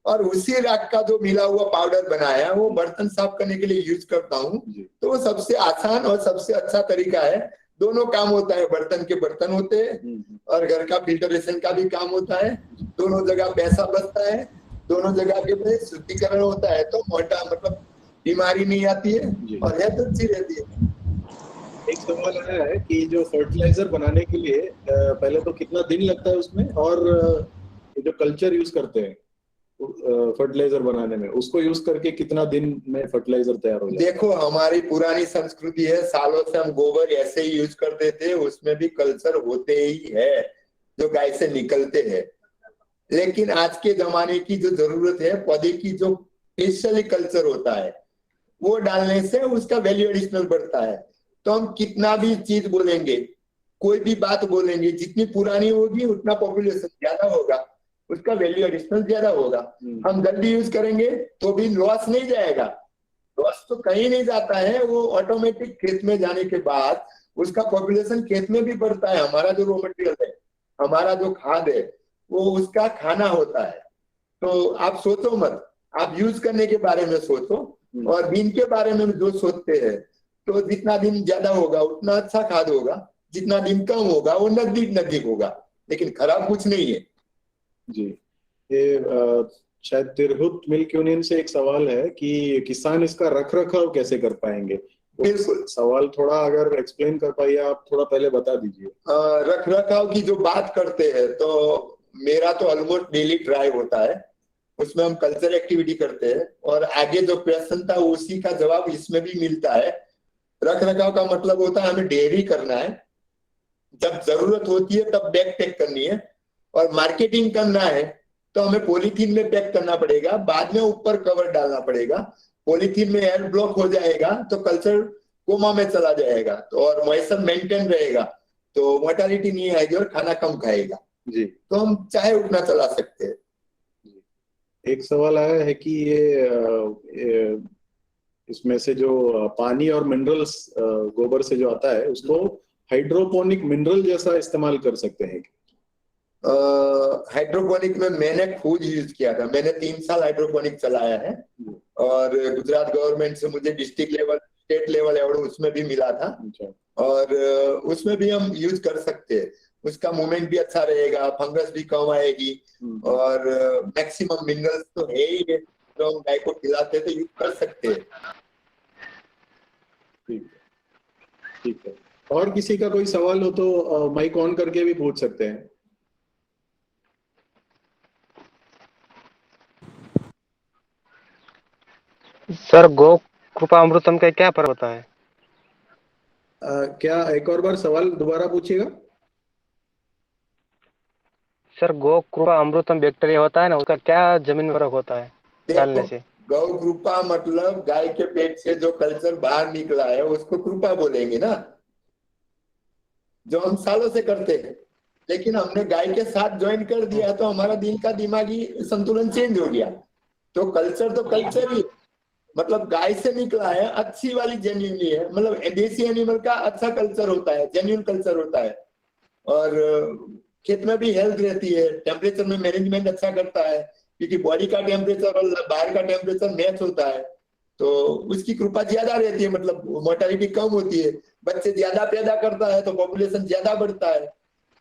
और उसी राख का जो मिला हुआ पाउडर बनाया वो बर्तन साफ करने के लिए यूज करता हूँ। तो वो सबसे आसान और सबसे अच्छा तरीका है, दोनों काम होता है, बर्तन के बर्तन होते हैं और घर का फिल्टरेशन का भी काम होता है, दोनों जगह पैसा बचता है, दोनों जगह के शुद्धिकरण होता है, तो मोटा मतलब बीमारी नहीं आती है और हेल्थ अच्छी रहती है। एक सवाल आया है कि जो फर्टिलाइजर बनाने के लिए पहले तो कितना दिन लगता है उसमें, और जो कल्चर यूज करते हैं फर्टिलाइजर बनाने में, उसको यूज करके कितना दिन में फर्टिलाइजर तैयार हो जाता है? देखो हमारी पुरानी संस्कृति है, सालों से हम गोबर ऐसे ही यूज करते थे, उसमें भी कल्चर होते ही है जो गाय से निकलते हैं। लेकिन आज के जमाने की जो जरूरत है, पौधे की जो स्पेशली कल्चर होता है वो डालने से उसका वैल्यू एडिशनल बढ़ता है। तो हम कितना भी चीज बोलेंगे, कोई भी बात बोलेंगे, जितनी पुरानी होगी उतना पॉपुलेशन ज्यादा होगा, उसका वैल्यू एडिशनल ज्यादा होगा। हम जल्दी यूज करेंगे तो भी लॉस नहीं जाएगा, डॉस तो कहीं नहीं जाता है, वो ऑटोमेटिक खेत में जाने के बाद उसका पॉपुलेशन खेत में भी बढ़ता है। हमारा जो रॉ मटेरियल है, हमारा जो खाद है, वो उसका खाना होता है। तो आप सोचो मत, आप यूज करने के बारे में सोचो, और दिन के बारे में जो सोचते हैं, तो जितना दिन ज्यादा होगा उतना अच्छा खाद होगा, जितना दिन कम होगा वो नजदीक नजदीक होगा, लेकिन खराब कुछ नहीं है। जी, ये शायद तिरहुत मिल्क यूनियन से एक सवाल है कि किसान इसका रख रखाव कैसे कर पाएंगे। बिल्कुल। सवाल थोड़ा अगर एक्सप्लेन कर पाइए आप, थोड़ा पहले बता दीजिए। रख रखाव की जो बात करते हैं, तो मेरा तो ऑलमोस्ट डेली ड्राइव होता है, उसमें हम कल्चर एक्टिविटी करते हैं, और आगे जो प्रश्न था उसी का जवाब इसमें भी मिलता है। रख रखाव का मतलब होता है हमें डेयरी करना है, जब जरूरत होती है तब बैग पैक करनी है, और मार्केटिंग करना है तो हमें पॉलीथीन में पैक करना पड़ेगा, बाद में ऊपर कवर डालना पड़ेगा। पॉलीथीन में एयर ब्लॉक हो जाएगा तो कल्चर कोमा में चला जाएगा, तो और मॉइस्चर मेंटेन रहेगा, तो मोर्टालिटी नहीं आएगी और खाना कम खाएगा जी। तो हम चाहे उतना चला सकते हैं। एक सवाल आया है कि ये इसमें से जो पानी और मिनरल्स गोबर से जो आता है उसको हाइड्रोपोनिक मिनरल जैसा इस्तेमाल कर सकते हैं। हाइड्रोपोनिक में मैंने खुद यूज किया था, मैंने 3 साल हाइड्रोपोनिक चलाया है, और गुजरात गवर्नमेंट से मुझे district level, state level award उसमें भी मिला था। और उसमें भी हम यूज कर सकते हैं, उसका मूवमेंट भी अच्छा रहेगा, फंगस भी कम आएगी, और मैक्सिमम मिनरल्स तो है ही है, जो हम गाय को खिलाते हैं तो यूज कर सकते हैं। ठीक है। और किसी का कोई सवाल हो तो माइक ऑन करके भी पूछ सकते हैं। सर, गो कृपा अमृतम का क्या फर्क होता है? क्या एक और बार सवाल दोबारा पूछिएगा। सर, गो कृपा अमृतम बैक्टीरिया होता है ना, उसका क्या जमीन में फर्क होता है डालने से? गौ कृपा मतलब गाय के पेट से जो कल्चर बाहर निकला है उसको कृपा बोलेंगे ना, जो हम सालों से करते हैं, लेकिन हमने गाय के साथ ज्वाइन कर दिया तो हमारा दिल का दिमागी संतुलन चेंज हो गया। तो कल्चर ही मतलब गाय से निकला है, अच्छी वाली जेन्युइनली है, मतलब देसी एनिमल का अच्छा कल्चर होता है, जेन्युइन कल्चर होता है, और खेत में भी हेल्थ रहती है, टेम्परेचर में मैनेजमेंट अच्छा करता है, क्योंकि बॉडी का टेम्परेचर और बाहर का टेम्परेचर मैच होता है, तो उसकी कृपा ज्यादा रहती है, मतलब मोर्टालिटी कम होती है, बच्चे ज्यादा पैदा करता है तो पॉपुलेशन ज्यादा बढ़ता है,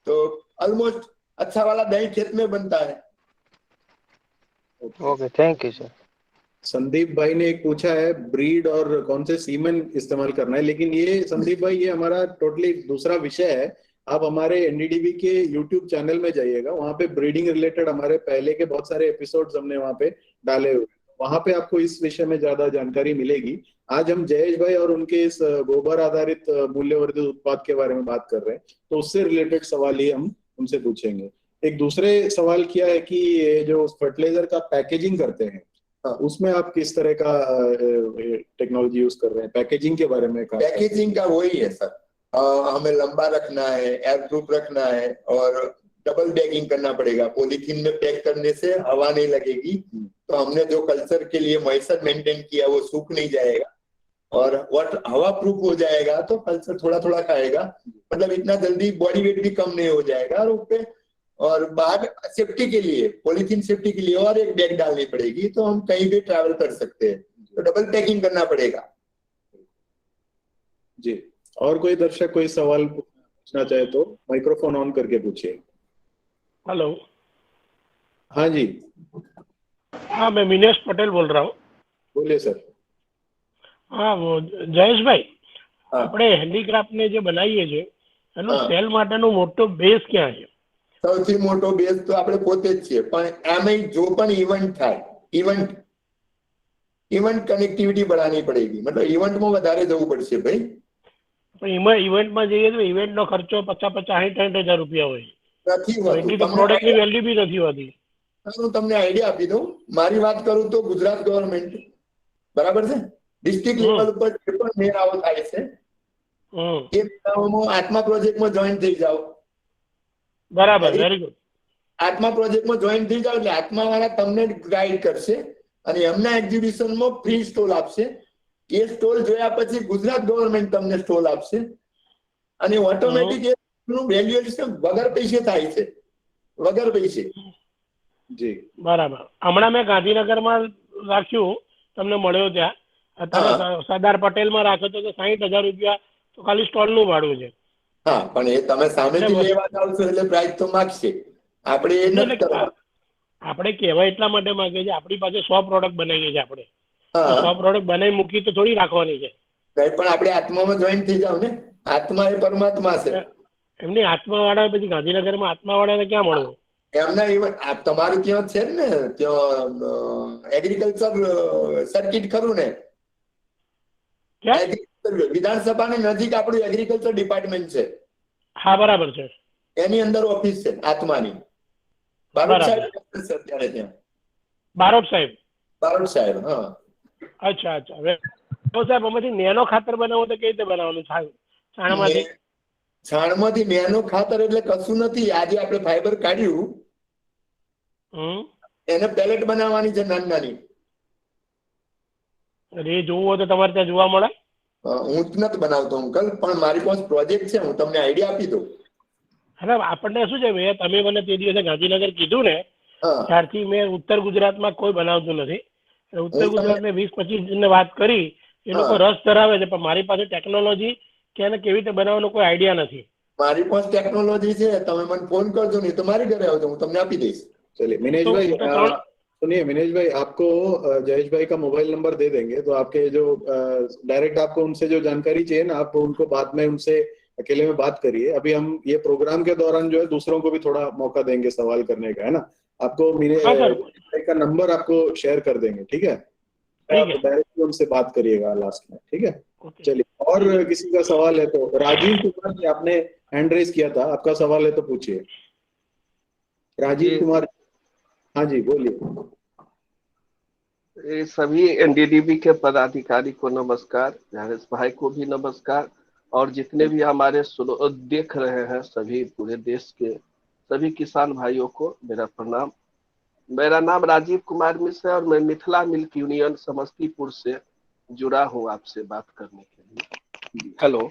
तो ऑलमोस्ट अच्छा वाला दही खेत में बनता है। Okay, thank you sir. Sandeep भाई ने एक पूछा है ब्रीड और कौन से सीमेन इस्तेमाल करना है, लेकिन ये संदीप भाई ये हमारा टोटली दूसरा विषय है। आप हमारे एनडीडीबी के यूट्यूब चैनल में जाइएगा, वहां पे ब्रीडिंग रिलेटेड हमारे पहले के बहुत सारे एपिसोड्स हमने वहां पे डाले हुए, वहां पे आपको इस विषय में ज्यादा जानकारी मिलेगी। आज हम जयेश भाई और उनके इस गोबर आधारित मूल्यवर्धित उत्पाद के बारे में बात कर रहे हैं, तो उससे रिलेटेड सवाल ही हम उनसे पूछेंगे। एक दूसरे सवाल किया है कि ये जो फर्टिलाइजर का पैकेजिंग करते हैं, उसमें आप किस तरह का टेक्नोलॉजी यूज कर रहे हैं, पैकेजिंग के बारे में? पैकेजिंग का वही है सर, हमें लंबा रखना है, एयर प्रूफ रखना है, और डबल बैगिंग करना पड़ेगा। पॉलीथीन में पैक करने से हवा नहीं लगेगी, तो हमने जो कल्चर के लिए मॉइस्चर मेंटेन किया वो सूख नहीं जाएगा, और हवा प्रूफ हो जाएगा, तो कल्चर थोड़ा थोड़ा खाएगा, मतलब इतना जल्दी बॉडी वेट भी कम नहीं हो जाएगा। और बाहर सेफ्टी के लिए, पॉलीथीन सेफ्टी के लिए और एक बैग डालनी पड़ेगी, तो हम कहीं भी ट्रैवल कर सकते हैं, तो डबल पैकिंग करना पड़ेगा। जी, और कोई दर्शक कोई सवाल पूछना चाहे तो माइक्रोफोन ऑन करके पूछिए। हेलो। हाँ जी। हाँ, मैं मिनेश पटेल बोल रहा हूँ। बोलिए सर। हाँ, वो જયેશ ભાઈ, આપણે હેન્ડીક્રાફ્ટ ને જે બનાવીએ છીએ એનો સેલ માટેનો મોટો બેઝ ક્યાં છે? સૌથી મોટો બેઝ તો આપણે પોતે જ છીએ, પણ એમાં જો પણ ઇવેન્ટ થાય, ઇવેન્ટ કનેક્ટિવિટી बढ़ानी पड़ेगी, मतलब ઇવેન્ટમાં વધારે જવું પડશે ભાઈ। પણ એમાં ઇવેન્ટમાં જઈએ તો ઇવેન્ટનો ખર્ચો 50-60 રૂપિયા હોય, નથી હોતું। એટલી તો પ્રોડક્ટની વેલ્યુ બી નથી હોતી। હું તમને આઈડિયા આપી દઉં, મારી વાત કરું તો ગુજરાત ગવર્મેન્ટ બરાબર છે, ડિસ્ટ્રિક્ટ લેવલ ઉપર જે પણ મેળાઓ થાય છે એ મેળાઓમાં આત્મા પ્રોજેક્ટમાં જોઈન થઈ જાઓ। બરાબર, વેરી ગુડ। આત્મા પ્રોજેક્ટમાં જોઈન થઈ જાઓ એટલે આત્મા વાળા તમને ગાઈડ કરશે, અને એમના એક્ઝિબિશનમાં ફ્રી સ્ટોલ આપશે, એ સ્ટોલ જોયા પછી ગુજરાત ગવર્મેન્ટ તમને સ્ટોલ આપશે અને ઓટોમેટિક એનું વેલ્યુએશન વગર પૈસે થાય છે, વગર પૈસે. जी બરાબર. હમણાં મેં ગાંધીનગરમાં રાખ્યું, તમને મળ્યો ત્યાં. અત્યારે સરદાર પટેલમાં રાખ્યો તો 60,000 રૂપિયા તો ખાલી સ્ટોલનું ભાડું છે. હા, પણ એ તમે સામેથી લેવા જાવ છો એટલે પ્રાઇસ તો માગશે. આપણે એ નથી કરવા. આપણે કહેવાય એટલા માટે માંગીએ છીએ, આપણી પાસે 100 પ્રોડક્ટ બનાવીએ છીએ આપણે. હા, 100 પ્રોડક્ટ બનાવી મૂકી તો થોડી રાખવાની છે. કઈ પણ આપણે આત્મામાં જોઈન થઈ જાવ ને. આત્મા એ પરમાત્મા છે. એમની આત્માવાળા પછી ગાંધીનગરમાં આત્માવાળાને ક્યાં મળવું? એમના ઇવન તમારું ત્યાં છે ને, ત્યાં એગ્રીકલ્ચર સર્કિટ ખરું ને, વિધાનસભાની નજીક આપણું એગ્રીકલ્ચર ડિપાર્ટમેન્ટ છે. હા, બરાબર છે. એની અંદર ઓફિસ છે આત્માની. બારોટ સાહેબ અત્યારે ત્યાં. બારોટ સાહેબ. બારોટ સાહેબ, હા. અચ્છા અચ્છા. તો સાહેબ આમાંથી નેનો ખાતર બનાવવું તો કેવી રીતે બનાવવાનું? છાણમાંથી? છાણમાંથી નેનો ખાતર એટલે કશું નથી. આજે આપણે ફાઈબર કાઢ્યું, એને પેલેટ બનાવવાની છે નાની નાની. એ જોવું હોય તો તમારે ત્યાં જોવા મળે? હું જ નથી બનાવતો અંકલ, પણ મારી પાસે પ્રોજેક્ટ છે, હું તમને આઈડિયા આપી દઉં. હવે આપણને શું છે, તમે મને તે દિવસે ગાંધીનગર કીધું ને, ત્યારથી મેં ઉત્તર ગુજરાતમાં કોઈ બનાવતું નથી. ઉત્તર ગુજરાતને 20-25 જણને વાત કરી, એ લોકો રસ ધરાવે છે, પણ મારી પાસે ટેકનોલોજી કે એને કેવી રીતે બનાવવાનો કોઈ આઈડિયા નથી. મારી પાસે ટેકનોલોજી છે, તમે મને ફોન કરજો, નહીં તો મારી ઘરે આવજો, હું તમને આપી દઈશ. चलिए मिनेश भाई, सुनिए मिनेश भाई, आपको जयेश भाई का मोबाइल नंबर दे देंगे, तो आपके जो डायरेक्ट आपको उनसे जो जानकारी चाहिए ना, आप उनको बाद में उनसे अकेले में बात करिए. अभी हम ये प्रोग्राम के दौरान जो है दूसरों को भी थोड़ा मौका देंगे सवाल करने का, है ना. आपको मिनेश भाई का नंबर आपको शेयर कर देंगे, ठीक है. डायरेक्टली उनसे बात करिएगा लास्ट में, ठीक है. चलिए, और किसी का सवाल है तो राजीव कुमार जी, आपने हैंड रेज किया था, आपका सवाल है तो पूछिए. राजीव कुमार, हाँ जी बोलिए. सभी एनडीडीबी के पदाधिकारी को नमस्कार, जावेद भाई को भी नमस्कार, और जितने भी हमारे देख रहे हैं सभी पूरे देश के सभी किसान भाइयों को मेरा प्रणाम. मेरा नाम राजीव कुमार मिश्र है और मैं मिथिला मिल्क यूनियन समस्तीपुर से जुड़ा हूँ आपसे बात करने के लिए. हेलो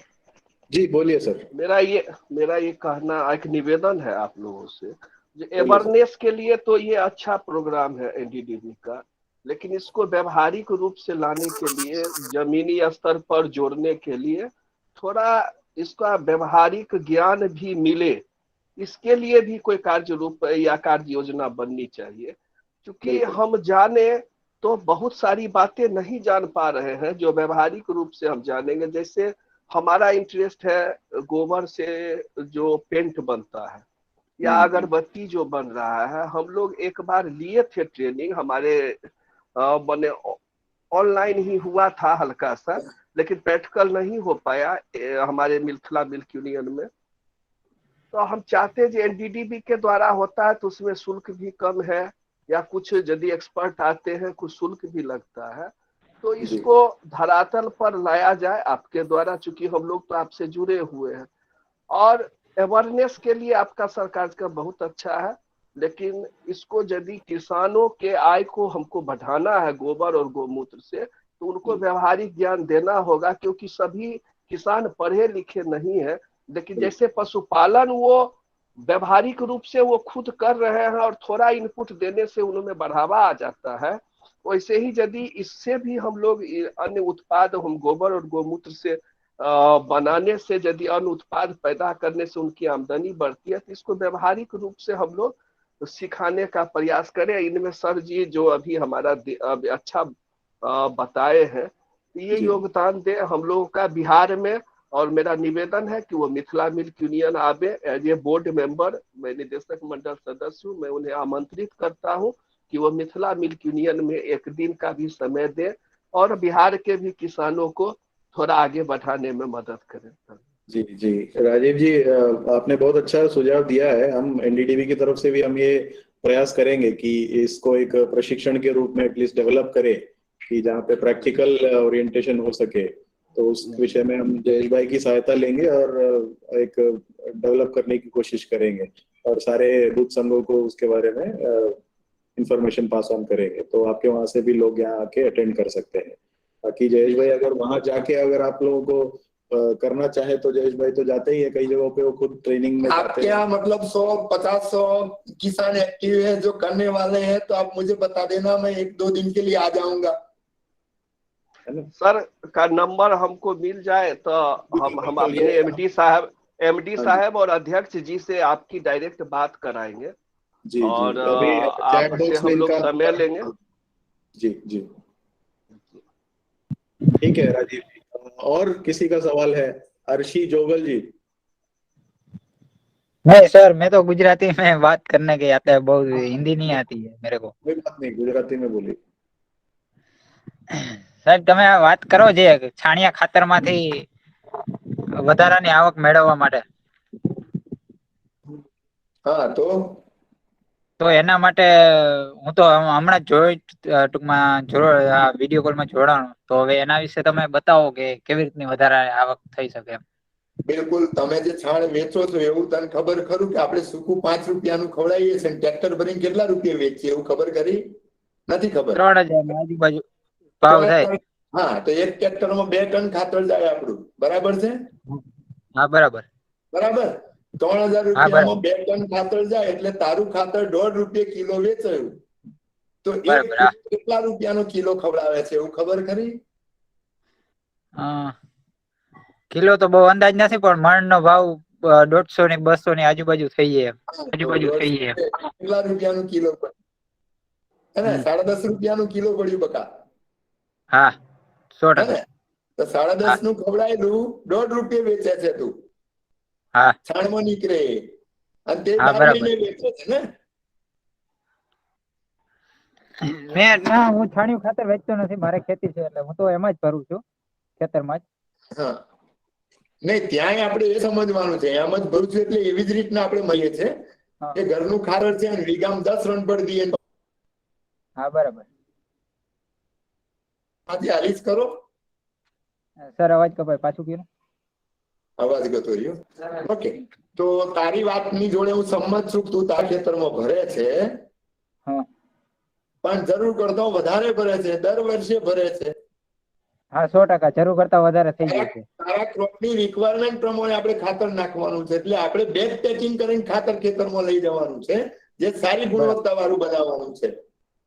जी, बोलिए सर. मेरा ये कहना, एक निवेदन है आप लोगों से. अवेयरनेस के लिए तो ये अच्छा प्रोग्राम है एनडीडीबी का, लेकिन इसको व्यवहारिक रूप से लाने के लिए, जमीनी स्तर पर जोड़ने के लिए थोड़ा इसका व्यवहारिक ज्ञान भी मिले, इसके लिए भी कोई कार्य रूप या कार्य योजना बननी चाहिए. क्योंकि हम जाने तो बहुत सारी बातें नहीं जान पा रहे हैं जो व्यवहारिक रूप से हम जानेंगे. जैसे हमारा इंटरेस्ट है गोबर से जो पेंट बनता है या अगरबत्ती जो बन रहा है, हम लोग एक बार लिए थे ट्रेनिंग, हमारे बने ऑनलाइन ही हुआ था हल्का सा, लेकिन प्रैक्टिकल नहीं हो पाया हमारे मिथिला मिल्क यूनियन में. तो हम चाहते हैं एनडीडीबी के द्वारा होता है तो उसमें शुल्क भी कम है, या कुछ यदि एक्सपर्ट आते हैं कुछ शुल्क भी लगता है, तो इसको धरातल पर लाया जाए आपके द्वारा, चूंकि हम लोग तो आपसे जुड़े हुए हैं. और अवेयरनेस के लिए आपका सरकार का बहुत अच्छा है, लेकिन इसको यदि किसानों के आय को हमको बढ़ाना है गोबर और गोमूत्र से, तो उनको व्यवहारिक ज्ञान देना होगा. क्योंकि सभी किसान पढ़े लिखे नहीं है, लेकिन जैसे पशुपालन वो व्यवहारिक रूप से वो खुद कर रहे हैं और थोड़ा इनपुट देने से उनमें बढ़ावा आ जाता है, वैसे ही यदि इससे भी हम लोग अन्य उत्पाद हम गोबर और गोमूत्र से बनाने से, यदि अन्य उत्पाद पैदा करने से उनकी आमदनी बढ़ती है, तो इसको व्यवहारिक रूप से हम लोग सिखाने का प्रयास करें. इनमें सर जी जो अभी हमारा अच्छा बताए हैं, ये योगदान दे हम लोगों का बिहार में. और मेरा निवेदन है कि वो मिथिला मिल्क यूनियन आवे एज ए बोर्ड मेंबर. मैं निदेशक मंडल सदस्य हूँ, मैं उन्हें आमंत्रित करता हूँ कि वो मिथिला मिल्क यूनियन में एक दिन का भी समय दे और बिहार के भी किसानों को थोड़ा आगे बढ़ाने में मदद करें. जी जी, राजीव जी, आपने बहुत अच्छा सुझाव दिया है. हम एनडीडीबी की तरफ से भी हम ये प्रयास करेंगे कि इसको एक प्रशिक्षण के रूप में एटलीस्ट डेवलप करें, कि जहाँ पे प्रैक्टिकल ओरिएंटेशन हो सके. तो उस विषय में हम जयेश भाई की सहायता लेंगे और एक डेवलप करने की कोशिश करेंगे, और सारे दूध संघों को उसके बारे में इंफॉर्मेशन पास ऑन करेंगे. तो आपके वहां से भी लोग यहाँ आके अटेंड कर सकते हैं. बाकी जयेश भाई अगर वहां जाके अगर आप लोगों को करना चाहे तो जयेश भाई तो जाते ही है कई जगहों पे, वो खुद ट्रेनिंग में आप जाते क्या हैं। मतलब 100-50 किसान एक्टिव है जो करने वाले हैं, तो आप मुझे बता देना, मैं 1-2 दिन के लिए आ जाऊंगा। सर का नंबर हमको मिल जाए तो हम अपने एमडी साहब और अध्यक्ष जी से आपकी डायरेक्ट बात कराएंगे जी और जी, अभी चैट आपसे बॉक्स में हम लोग इनका समय लेंगे। जी जी, ठीक है राजीव जी। और किसी का सवाल है? अर्शी जोगल जी। नहीं सर, मैं तो गुजराती में बात करने के आता है, बहुत हिंदी नहीं आती है मेरे को। कोई बात नहीं, गुजराती में बोलिए। સાહેબ તમે વાત કરો જે છાણિયા ખાતરમાંથી વધારાની આવક મેળવવા માટે, हाँ તો એના માટે હું તો હમણાં જોઈ ટૂંકમાં આ વિડીયો કોલમાં જોડાણો, તો હવે એના વિશે તમે બતાવો કે કેવી રીતની વધારે આવક થઈ શકે એમ. બિલકુલ, તમે જે છાણ વેચો છો એવું તને ખબર ખરું કે આપણે સૂકું 5 રૂપિયાનું ખવડાવીએ છીએ, ટ્રેક્ટર ભરીને કેટલા રૂપિયા વેચીએ એવું ખબર કરી? નથી ખબર? 3000 ની આજુબાજુ ભાવ થાય. હા, તો એક ટ્રેક્ટરમાં 2 ટન ખાતર જાય આપણું, બરાબર છે? હા બરાબર. બરાબર, 3000 રૂપિયામાં 2 ટન ખાતર જાય એટલે તારું ખાતર 1.5 રૂપિયે કિલો વેચાયું, તો એક કેટલા રૂપિયાનો કિલો ખવડાવે છે એવું ખબર ખરી? કિલો તો બહુ અંદાજ નથી, પણ મણ નો ભાવ 150 ની 200 ની આજુબાજુ થઈ જાય. કેટલા રૂપિયાનું કિલો પડે? હે ને, 10.5 રૂપિયાનું કિલો પડ્યું બકા. હા 100%. તો 10.5 નું ખવડાયેલું 1.5 રૂપિયે વેચે છે તું. હા, છાણમાં નીકળે અને તે હા 12 મહિને વેચે છે ને. હું છાણિયું ખાતર વેચતો નથી, મારે ખેતી છે એટલે હું તો એમાં જ ભરું છું, ખેતરમાં જ. હા, નહીં ત્યાંય આપણે એ સમજવાનું છે, એમ જ ભરું છું એટલે એવી જ રીતના આપણે મળીએ છે કે ઘરનું ખાતર છે ને વીઘામાં 10 રન પર દઈએ. હા બરાબર. આજે હાલીશ કરો. સર અવાજ કપાય, પાછું કયો. અવાજ ગતો રહ્યો. ઓકે, તો તારી વાતની જોડે હું સંમત છું, તું તારા ખેતરમાં ભરે છે, પણ જરૂર કરતા વધારે ભરે છે, દર વર્ષે ભરે છે. હા 100% જરૂર કરતા વધારે થઈ જાય છે. તારા ક્રોપની રિક્વાયરમેન્ટ પ્રમાણે આપણે ખાતર નાખવાનું છે, એટલે આપણે બેગ પેકિંગ કરીને ખાતર ખેતરમાં લઈ જવાનું છે, જે સારી ગુણવત્તા વાળું બનાવવાનું છે,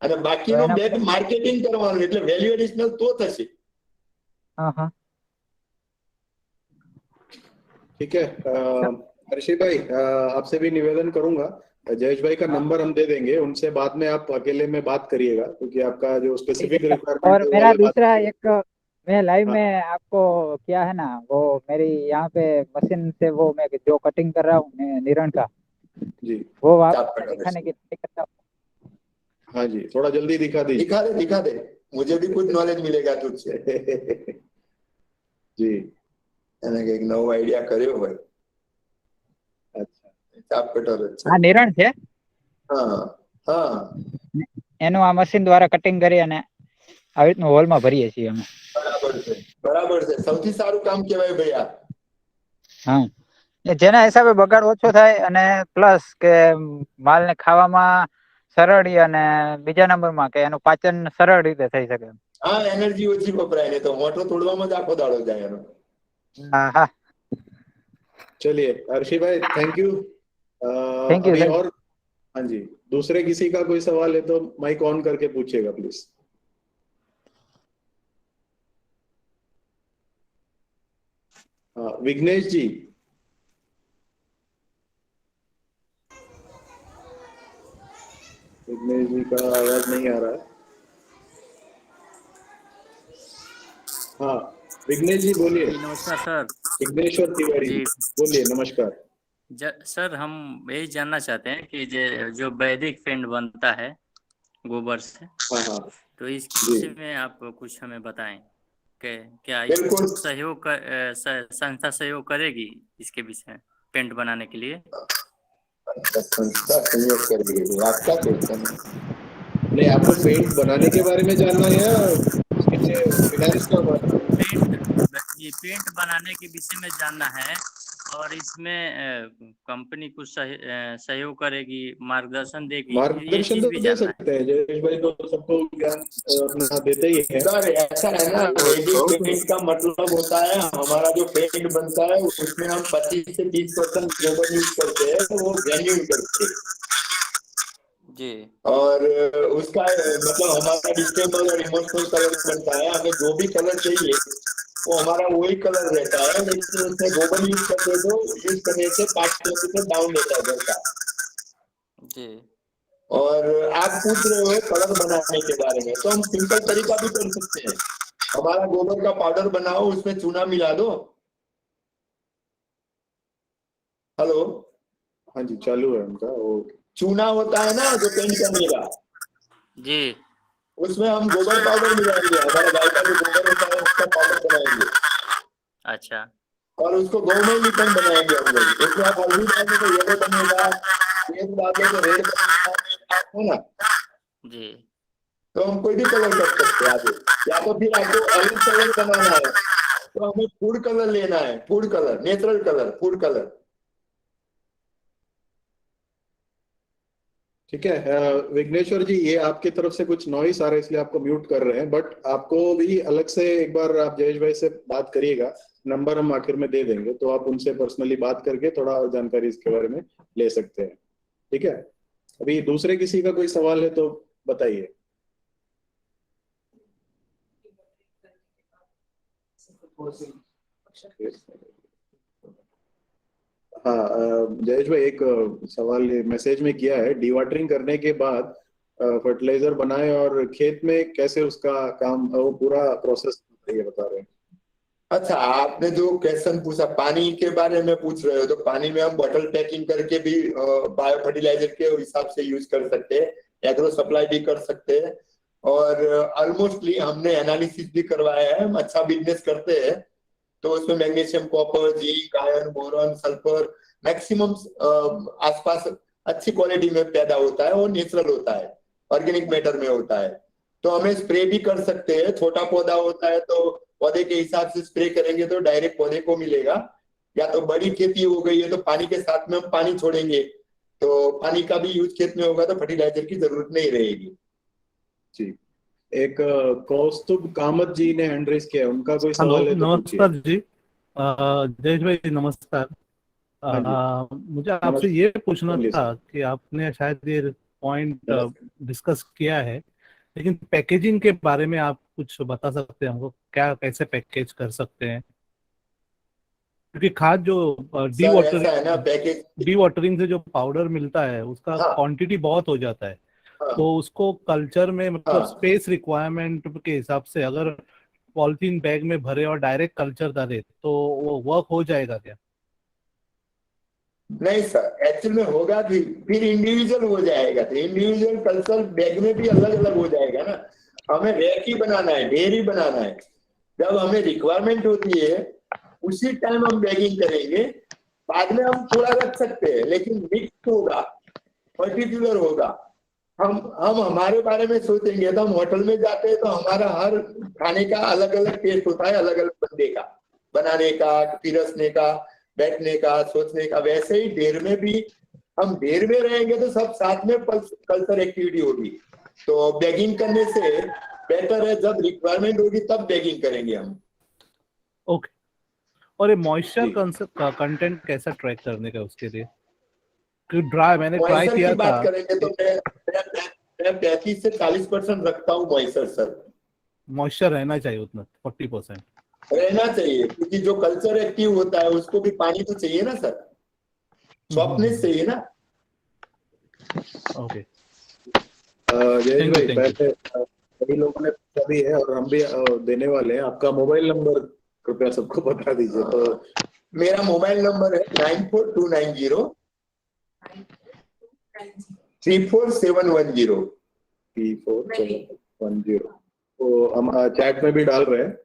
અને બાકીનો બેગ માર્કેટિંગ કરવાનું, એટલે વેલ્યુ એડિશનલ તો થશે. हाँ हाँ ठीक है अर्शी भाई, आपसे भी निवेदन करूंगा, जयेश भाई का नंबर हम दे देंगे, उनसे बाद में आप अकेले में बात करिएगा, क्योंकि आपका जो स्पेसिफिक रिक्वायरमेंट और है मेरा वो दूसरा एक, मैं लाइव में आपको क्या है ना, वो मेरी यहाँ पे मशीन से वो मैं जो कटिंग कर रहा हूँ निरण का जी, वो आप दिखाने की ट्राई करता हूँ। हाँ जी, थोड़ा जल्दी दिखा दीजिए। दिखा दे, मुझे भी कुछ नॉलेज मिलेगा तुझसे। जी, એને કઈક નવો આઈડિયા કર્યો હોય. अच्छा, ચાપ કટર જ છે. આ નિરણ છે. હા હા, એનું આ મશીન દ્વારા કટિંગ કરી અને આવી રીતનું હોલમાં ભરીએ છીએ અમે. બરાબર છે, સૌથી સારું કામ કહેવાય ભાઈ આ. હા, જેના હિસાબે બગાડ ઓછો થાય અને પ્લસ કે માલને ખાવામાં સરળ અને બીજા નંબરમાં કે એનું પાચન સરળ રીતે થઈ શકે. હા, એનર્જી ઓછી વપરાય ને તો મોટો તોડવામાં જ આખો દાડો જાય એનો. हाँ हाँ, चलिए अर्शी भाई, थैंक यू। थैंक यू अभी सर। और हाँ जी, दूसरे किसी का कोई सवाल है तो माइक ऑन करके पूछिएगा प्लीज। विघ्नेश जी। विघ्नेश जी का आवाज नहीं आ रहा है। हाँ विघ्नेश जी बोलिए। नमस्कार सर। विघ्नेश्वर तिवारी जी बोलिए। नमस्कार सर, हम यही जानना चाहते हैं कि जो वैदिक पेंट बनता है गोबर से, तो इसके विषय में आप कुछ हमें बताएं कि क्या इसको संस्था सहयोग करेगी इसके विषय में पेंट बनाने के लिए? संस्था सहयोग करेगी, आपका क्वेश्चन है। नहीं, आपको पेंट बनाने के बारे में जानना है या फाइनेंस का? पेंट बनाने के विषय में जानना है, और इसमें कंपनी कुछ सहयोग करेगी, मार्गदर्शन देगी, ये मार्गदर्शन चीज तो भी दे जानना है। सकते हैं जयेश भाई, तो सबको ज्ञान अपना देते ही है। सर ऐसा है ना, वैदिक पेंट का मतलब होता है हमारा जो पेंट बनता है उसमें हम 25 से 30% गोबर यूज करते हैं, तो वो जेन्युइन करते हैं जी। और उसका मतलब हमारा डिस्टेबल और इमोशनल कलर बनता है। हमें जो भी कलर चाहिए वो हमारा वही कलर रहता है, लेकिन उसमें गोबर यूज करते तो यूज करने से 5% डाउन रहता है घर का। जी। और आप पूछ रहे हो कलर बनाने के बारे में, तो हम सिंपल तरीका भी कर सकते हैं। हमारा गोबर का पाउडर बनाओ, उसमें चूना मिला दो। हेलो, हाँ जी, चालू है उनका वो। चूना होता है ना जो पेंट करने का, जी। उसमें हम गोबर पाउडर मिलाएंगे, हमारा गाय का जो गोबर होता है उसका पाउडर बनाएंगे। अच्छा। और उसको गौ में लिपन बनाएंगे हम लोग। उसमें आप हल्दी डालेंगे तो येलो बनेगा, रेड डालेंगे तो रेड बनेगा, है ना। जी। तो हम कोई भी कलर कर सकते हैं आगे, या तो फिर आपको अलग कलर बनाना है तो हमें फूड कलर लेना है, food colour, natural colour, food colour. ठीक है विघ्नेश्वर जी, ये आपकी तरफ से कुछ नॉइस आ रहा है इसलिए आपको म्यूट कर रहे हैं, बट आपको भी अलग से एक बार आप जयेश भाई से बात करिएगा। नंबर हम आखिर में दे देंगे, तो आप उनसे पर्सनली बात करके थोड़ा और जानकारी इसके बारे में ले सकते हैं। ठीक है, अभी दूसरे किसी का कोई सवाल है तो बताइए। हाँ जयेश भाई, एक सवाल मैसेज में किया है, डीवाटरिंग करने के बाद फर्टिलाइजर बनाए और खेत में कैसे उसका काम, वो पूरा प्रोसेस ये बता रहे हैं। अच्छा, आपने जो क्वेश्चन पूछा पानी के बारे में पूछ रहे हो, तो पानी में हम बॉटल पैकिंग करके भी बायो फर्टिलाइजर के हिसाब से यूज कर सकते हैं, एग्रो सप्लाई भी कर सकते हैं। और ऑलमोस्टली हमने एनालिसिस भी करवाया है, हम अच्छा बिजनेस करते हैं। तो उसमें magnesium, copper, zinc, iron, boron, sulphur maximum आसपास अच्छी क्वालिटी में पैदा होता है और नेचुरल होता है, ऑर्गेनिक मैटर में होता है। तो हमें स्प्रे भी कर सकते हैं। छोटा पौधा होता है तो पौधे के हिसाब से स्प्रे करेंगे तो डायरेक्ट पौधे को मिलेगा, या तो बड़ी खेती हो गई है तो पानी के साथ में हम पानी छोड़ेंगे, तो पानी का भी यूज खेत में होगा तो फर्टिलाइजर की जरूरत नहीं रहेगी। जी, एक कौस्तुभ कामत जी ने हैंड रेज किया, उनका कोई हेलो, सवाल है तो पूछिए। नमस्कार जी। जयेश भाई नमस्कार। हाँ जी, मुझे आपसे नमस्कार। ये पूछना बोलिए था सर। कि आपने शायद ये पॉइंट नमस्कार। डिस्कस किया है, लेकिन पैकेजिंग के बारे में आप कुछ बता सकते हैं हमको, क्या कैसे पैकेज कर सकते हैं? क्योंकि खाद जो सर ऐसा है ना, पैकेज, डी वाटरिंग से जो पाउडर मिलता है उसका हाँ क्वांटिटी बहुत हो जाता है। हाँ तो उसको कल्चर में मतलब हाँ, स्पेस रिक्वायरमेंट के हिसाब से अगर पॉलिथीन बैग में भरे और डायरेक्ट कल्चर डाले तो वो वर्क हो जाएगा क्या? नहीं सर, एक्चुअल में होगा भी, फिर इंडिविजुअल हो जाएगा, तो इंडिविजुअल कल्चर बैग में भी अलग अलग हो जाएगा ना। हमें रैक ही बनाना है, ढेर ही बनाना है। जब हमें रिक्वायरमेंट होती है उसी टाइम हम बैगिंग करेंगे, बाद में हम थोड़ा रख सकते हैं, लेकिन मिक्स होगा, पर्टिकुलर होगा। हम हमारे बारे में सोचेंगे तो हम होटल में जाते हैं तो हमारा हर खाने का अलग अलग टेस्ट होता है, अलग अलग बंदे का, बनाने का, पिरसने का, बैठने का, सोचने का। वैसे ही ढेर में भी, हम ढेर में रहेंगे तो सब साथ में कल्चर एक्टिविटी होगी। तो बैगिंग करने से बेटर है जब रिक्वायरमेंट होगी तब बैगिंग करेंगे हम। ओके। और ये मॉइस्चर जी, कंटेंट कैसा ट्रैक करने का उसके लिए? क्योंकि ड्राई मैंने ट्राई मॉइस्चर की किया था। बात करेंगे तो मैं 35 से 40% रखता हूँ मॉइस्चर सर। मॉइस्चर रहना चाहिए उतना 40%। रहना चाहिए, क्योंकि जो कल्चर एक्टिव होता है उसको भी पानी तो चाहिए ना सर, सॉफ्टनेस चाहिए ना। ओके, जयेश थैंक यू भाई, थैंक यू। पहले कई लोगों ने पूछा भी है और हम भी देने वाले हैं, आपका मोबाइल नंबर कृपया सबको बता दीजिए। तो मेरा मोबाइल नंबर है 9429034710। 34710, तो हम चैट में भी डाल रहे हैं।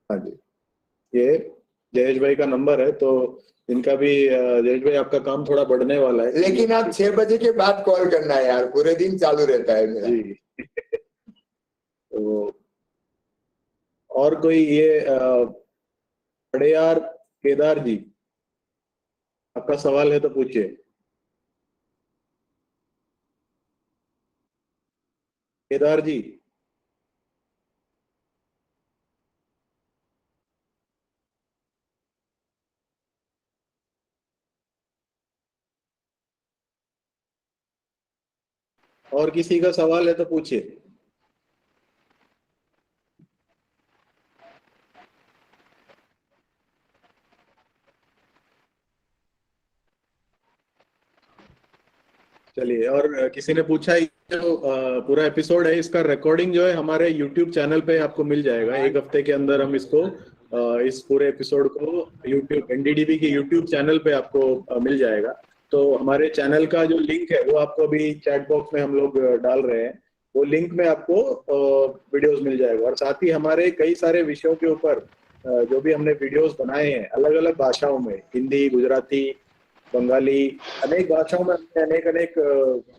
हाँ जी, ये जयेश भाई का नंबर है, तो इनका भी जयेश भाई आपका काम थोड़ा बढ़ने वाला है। लेकिन आप 6 बजे के बाद कॉल करना है यार, पूरे दिन चालू रहता है मेरा। जी तो और कोई ये अड़ेयार केदार जी, आपका सवाल है तो पूछिए। केदार जी। और किसी का सवाल है तो पूछिए। चलिए, और किसी ने पूछा है जो पूरा एपिसोड है इसका रिकॉर्डिंग जो है हमारे YouTube चैनल पे आपको मिल जाएगा। एक हफ्ते के अंदर हम इसको इस पूरे एपिसोड को YouTube एनडीडीबी के YouTube चैनल पे आपको मिल जाएगा। तो हमारे चैनल का जो लिंक है वो आपको अभी चैट बॉक्स में हम लोग डाल रहे हैं, वो लिंक में आपको वीडियोस मिल जाएगा। और साथ ही हमारे कई सारे विषयों के ऊपर जो भी हमने वीडियोस बनाए हैं अलग अलग भाषाओं में, हिंदी, गुजराती, बंगाली, अनेक भाषाओं में हमने अनेक अनेक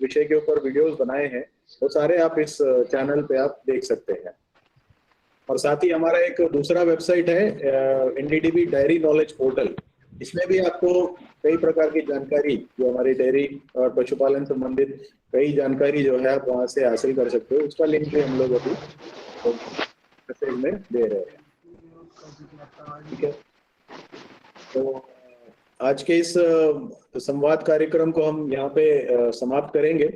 विषय के ऊपर वीडियोस बनाए हैं, वो सारे आप इस चैनल पे आप देख सकते हैं। और साथ ही हमारा एक दूसरा वेबसाइट है एनडीडीबी डायरी नॉलेज पोर्टल। इसमें भी आपको कई प्रकार की जानकारी जो हमारी डेयरी और पशुपालन संबंधित कई जानकारी जो है आप वहां से हासिल कर सकते हो। उसका लिंक भी हम लोग अभी मैसेज में दे रहे हैं। ठीक है, तो आज के इस संवाद कार्यक्रम को हम यहाँ पे समाप्त करेंगे।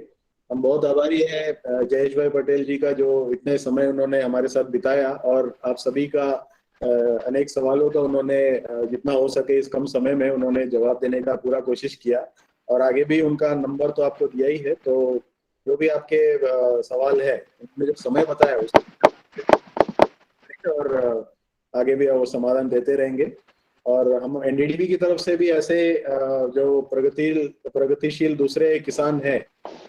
हम बहुत आभारी हैं जयेश भाई पटेल जी का, जो इतने समय उन्होंने हमारे साथ बिताया और आप सभी का अनेक सवालों का उन्होंने जितना हो सके इस कम समय में उन्होंने जवाब देने का पूरा कोशिश किया। और आगे भी उनका नंबर तो आपको दिया ही है, तो जो भी आपके सवाल है उन्होंने जो समय बताया उसको और आगे भी वो समाधान देते रहेंगे। और हम एनडीडीबी की तरफ से भी ऐसे जो प्रगतिशील दूसरे किसान हैं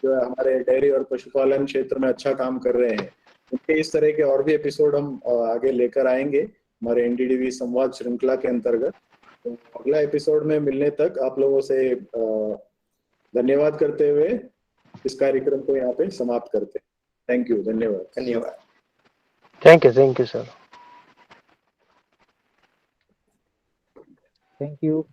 जो हमारे डेयरी और पशुपालन क्षेत्र में अच्छा काम कर रहे हैं, उनके इस तरह के और भी एपिसोड हम आगे लेकर आएंगे हमारे एनडीडीबी संवाद श्रृंखला के अंतर्गत। तो अगला एपिसोड में मिलने तक आप लोगों से धन्यवाद करते हुए इस कार्यक्रम को यहाँ पे समाप्त करते हैं। थैंक यू, धन्यवाद। धन्यवाद। Thank you sir. Thank you.